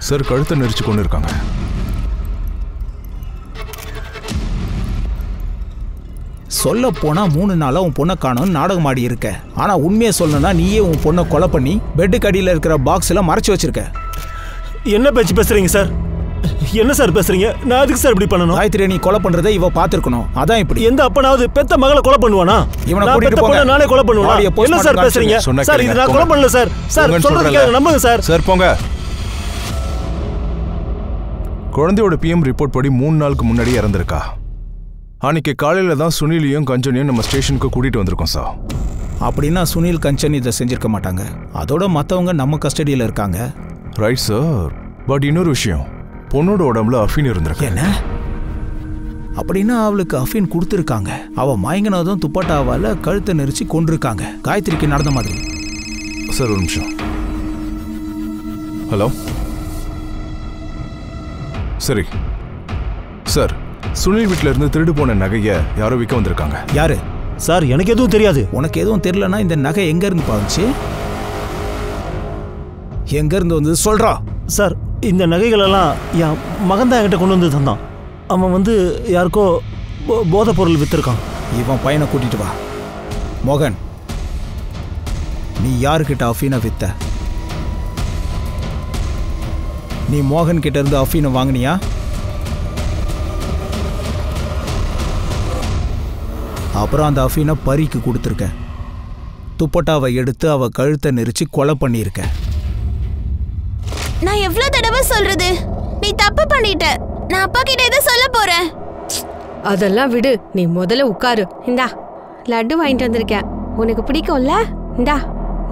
சார் கழுத்தை நெரிச்சு கொண்டு இருக்காங்க.
சொல்ல போனா 3 நாளா உன் பொண்ணை காணோம் நாடகம் ஆடி இருக்க. ஆனா உண்மையை சொல்லணும்னா நீயே உன் பொண்ணை கொலை பண்ணி பெட்டுக்கு அடியில் இருக்கிற பாக்ஸ்ல மறைச்சு வச்சிருக்க.
என்ன பேச்சு பேசுறீங்க சார்? என்ன சார் பேசுறீங்க? நான் அதுக்கு சார் இப்படி பண்ணணும்?
காயத்ரி நீ கொலை பண்றதை இவ பாத்துருக்கணும். அதான் இப்படி.
எந்த அப்பனாவது பெத்த மகளை கொலை பண்ணுவானா?
இவனை கூட்டிட்டு போங்க.
நானே கொலை பண்ணுவானா? என்ன சார் பேசுறீங்க? சார் இது நான் கொலை பண்ணல சார். சார் சொல்றீங்க நம்புங்க சார்.
சார் போங்க. குழந்தையோட பிஎம் ரிப்போர்ட் படி 3 நாளுக்கு முன்னாடி இறந்திருக்கா. அன்னைக்கு காலையில தான் சுனிலையும் கஞ்சனையும் நம்ம ஸ்டேஷனுக்கு கூட்டிட்டு வந்திருக்கோம் சார்.
அப்படின்னா சுனில் கஞ்சன் இதை செஞ்சிருக்க மாட்டாங்க. அதோட மற்றவங்க நம்ம கஸ்டடியில் இருக்காங்க.
Right sir. பட் இன்னொரு விஷயம், பொண்ணோட உடம்புல அஃபீன் இருந்திருக்கு.
என்ன? அப்படின்னா அவளுக்கு அஃபீன் கொடுத்துருக்காங்க. அவ மயங்கினதும் துப்பட்டாவால கழுத்தை நெரிச்சு கொண்டிருக்காங்க. காயத்ரிக்கு நடந்த மாதிரி.
சார் ஒரு நிமிஷம். ஹலோ. சரி சார், சுனில் வீட்டில இருந்து திருடு போன நகையை யாரோ விற்க வந்திருக்காங்க.
யாரு
சார்? எனக்கு எதுவும் தெரியாது.
உனக்கு எதுவும் தெரியலன்னா இந்த நகை எங்க இருந்து பாந்துச்சு? எங்க இருந்து வந்து சொல்றா?
சார் இந்த நகைகள் எல்லாம் என் மகன் தான் என்கிட்ட கொண்டு வந்து தந்தான். அவன் வந்து யாருக்கோ போதை பொருள் வித்திருக்கான்.
இவன் பையனை கூட்டிட்டு வா. மோகன், நீ யாருக்கிட்ட அஃபீனை வித்த? நீ மோகன் கிட்ட இருந்து அஃபீனை வாங்கினியா? அப்புறம் அந்த அஃபீனை பறிக்கு கொடுத்துருக்க. துப்பட்டாவை எடுத்து அவ கழுத்தை நெரிச்சு கொலை பண்ணியிருக்க.
நான் எவ்வளவு தடவை சொல்றது? நீ தப்பு பண்ணிட்ட. நான் அப்பா கிட்ட எதை சொல்ல போறேன்?
அதெல்லாம் விடு, நீ முதல்ல உட்காரு. இந்தா லட்டு வாங்கிட்டு வந்திருக்கேன், உனக்கு பிடிக்கும்ல? இந்தா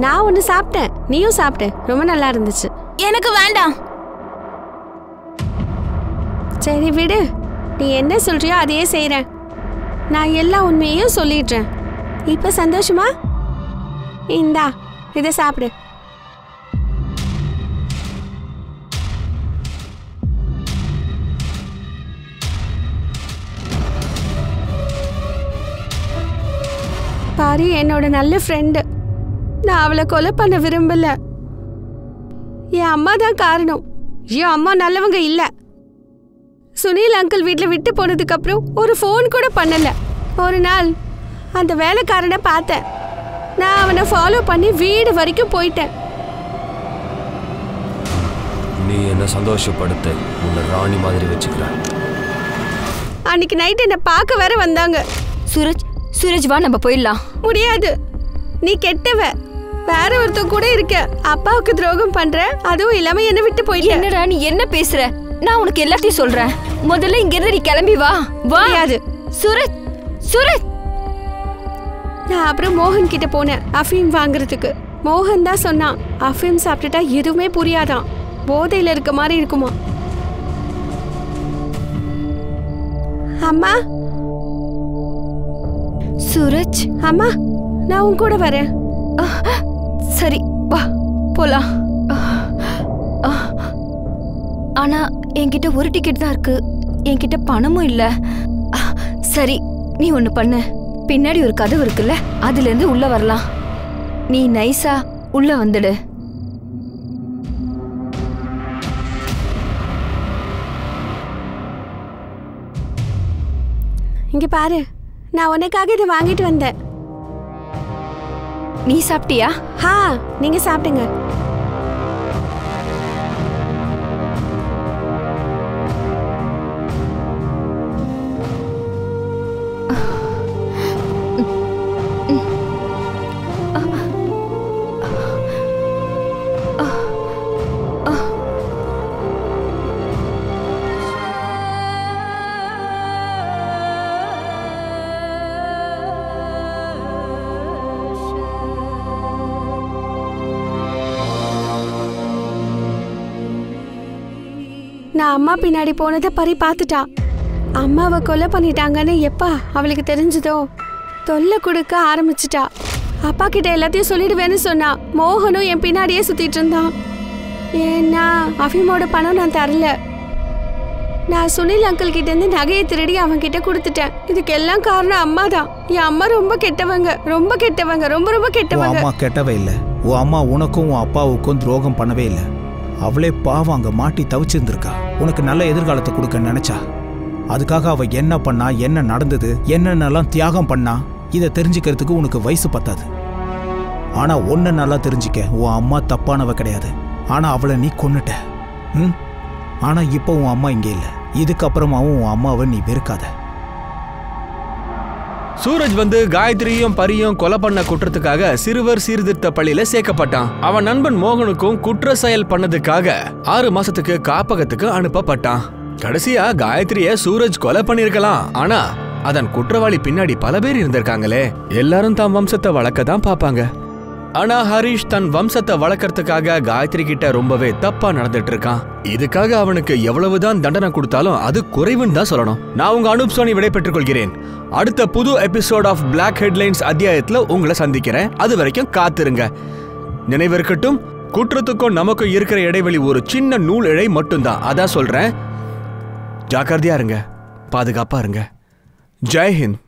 நான் ஒன்று சாப்பிட்டேன், நீயும் சாப்பிட்டேன், ரொம்ப நல்லா இருந்துச்சு.
எனக்கு வேண்டாம்.
சரி விடு, நீ என்ன சொல்றியோ அதையே செய்கிறேன். நான் எல்லா உண்மையையும் சொல்லிடுறேன். இப்போ சந்தோஷமா? இந்தா இதை சாப்பிடு. பாரு, என்னோட நல்ல ஃப்ரெண்டு. நான் அவளை கொலை பண்ண விரும்பல. என் அம்மா தான் காரணம். என் அம்மா நல்லவங்க இல்ல. சுனில் அங்கிள் வீட்டில் விட்டு போனதுக்கு அப்புறம் ஒரு ஃபோன் கூட பண்ணல. ஒரு நாள் அந்த வேலைக்காரனை பார்த்தேன். நான் அவனை ஃபாலோ பண்ணி வீடு வரைக்கும் போயிட்டேன்.
நீ என்ன சந்தோஷப்படுத்த உன்னை ராணி மாதிரி வச்சுக்கிற.
அன்னைக்கு நைட் என்னை பார்க்க வேற வந்தாங்க.
சூரஜ் வா, நம்ம போயிடலாம்.
முடியாது, நீ கெட்டவ. வேற ஒருத்தன் கூட இருக்க. அப்பாவுக்கு துரோகம் பண்ற, அதுவும் இல்லாம என்ன விட்டு போயிட்ட.
என்னடா நீ என்ன பேசுற? நான் உனக்கு எல்லாத்தையும் சொல்றேன். முதல்ல இங்க இருந்து நீ கிளம்பி வா.
முடியாது.
சூரஜ்
நான் அப்புறம் மோகன் கிட்ட போனேன் அஃபீம் வாங்குறதுக்கு. மோகன் தான் சொன்னான், அஃபீம் சாப்பிட்டுட்டா எதுவுமே புரியாதான், போதையில இருக்க மாதிரி இருக்குமா. அம்மா.
சூரஜ்.
அம்மா, நான் உன் கூட வரேன்.
சரி வா போலாம். ஆனா என்கிட்ட ஒரு டிக்கெட் தான் இருக்கு, என்கிட்ட பணமும் இல்ல. சரி நீ ஒண்ணு பண்ணு, பின்னாடி ஒரு கதவு இருக்குல்ல, அதுல இருந்து உள்ள வரலாம். நீ நைஸா உள்ள வந்துடு.
இங்க பாரு, நான் உனக்காக இதை வாங்கிட்டு வந்தேன்.
நீ சாப்பிட்டியா?
ஹா, நீங்க சாப்பிடுங்க. நான் அம்மா பின்னாடி போனதை பறி பார்த்துட்டா. அம்மாவை கொலை பண்ணிட்டாங்கன்னு எப்பா அவளுக்கு தெரிஞ்சதோ தொல்லை கொடுக்க ஆரம்பிச்சிட்டா. அப்பா கிட்ட எல்லாத்தையும் சொல்லிடுவேன்னு சொன்னா. மோகனும் என் பின்னாடியே சுத்திட்டு இருந்தான். ஏன்னா அஃபீமோட பணம் நான் தரல. நான் சுனில் அங்கிள் கிட்ட இருந்து நகையை திருடி அவன் கிட்ட கொடுத்துட்டேன். இதுக்கு எல்லாம் காரணம் அம்மா தான். என் அம்மா ரொம்ப கெட்டவங்க, ரொம்ப கெட்டவங்க, ரொம்ப ரொம்ப கெட்டவங்க.
அம்மா கெட்டவே இல்லை. உன் அம்மா உனக்கும் உன் அப்பாவுக்கும் துரோகம் பண்ணவே இல்லை. அவளே பாவம் அங்க மாட்டி தவிச்சிருந்திருக்கா. உனக்கு நல்ல எதிர்காலத்தை கொடுக்க நினைச்சா. அதுக்காக அவ என்ன பண்ணா, என்ன நடந்தது, என்னென்னலாம் தியாகம் பண்ணா, இதை தெரிஞ்சுக்கிறதுக்கு உனக்கு வயசு பத்தாது. ஆனா ஒன்ன நல்லா தெரிஞ்சுக்க, உன் அம்மா தப்பானவ கிடையாது. ஆனா அவளை நீ கொன்னுட்ட. ஆனா இப்போ உன் அம்மா இங்கே இல்லை. இதுக்கப்புறமாவும் உன் அம்மாவை நீ வெறுக்காத.
சூரஜ் காயத்ரியும் பரியும் கொலை பண்ண குற்றத்துக்காக சிறுவர் சீர்திருத்த பள்ளியில சேர்க்கப்பட்டான். அவன் நண்பன் மோகனுக்கும் குற்ற செயல் பண்ணதுக்காக 6 மாசத்துக்கு காப்பகத்துக்கு அனுப்பப்பட்டான். கடைசியா காயத்ரிய சூரஜ் கொலை பண்ணிருக்கலாம். ஆனா அதன் குற்றவாளி பின்னாடி பல பேர் இருந்திருக்காங்களே. எல்லாரும் தம் வம்சத்தை வளர்க்க தான் பாப்பாங்க. ஆனா ஹரிஷ் தன் வம்சத்தை வளர்க்கறதுக்காக காயத்ரி கிட்ட ரொம்பவே தப்பா நடந்துட்டு இருக்கான். இதுக்காக அவனுக்கு எவ்வளவுதான் தண்டனை கொடுத்தாலும் அது குறைவுன்னு தான் சொல்லணும். நான் உங்க அனூப் சோனி விடைபெற்றுக் கொள்கிறேன். அடுத்த புது எபிசோட் ஆஃப் பிளாக் ஹெட்லைன்ஸ் அத்தியாயத்துல உங்களை சந்திக்கிறேன். அது வரைக்கும் காத்திருங்க. நினைவிருக்கட்டும், குற்றத்துக்கும் நமக்கும் இருக்கிற இடைவெளி ஒரு சின்ன நூல் இழை மட்டும்தான். அதான் சொல்றேன், ஜாக்கிரதையா இருங்க, பாதுகாப்பா இருங்க. ஜெய் ஹிந்த்.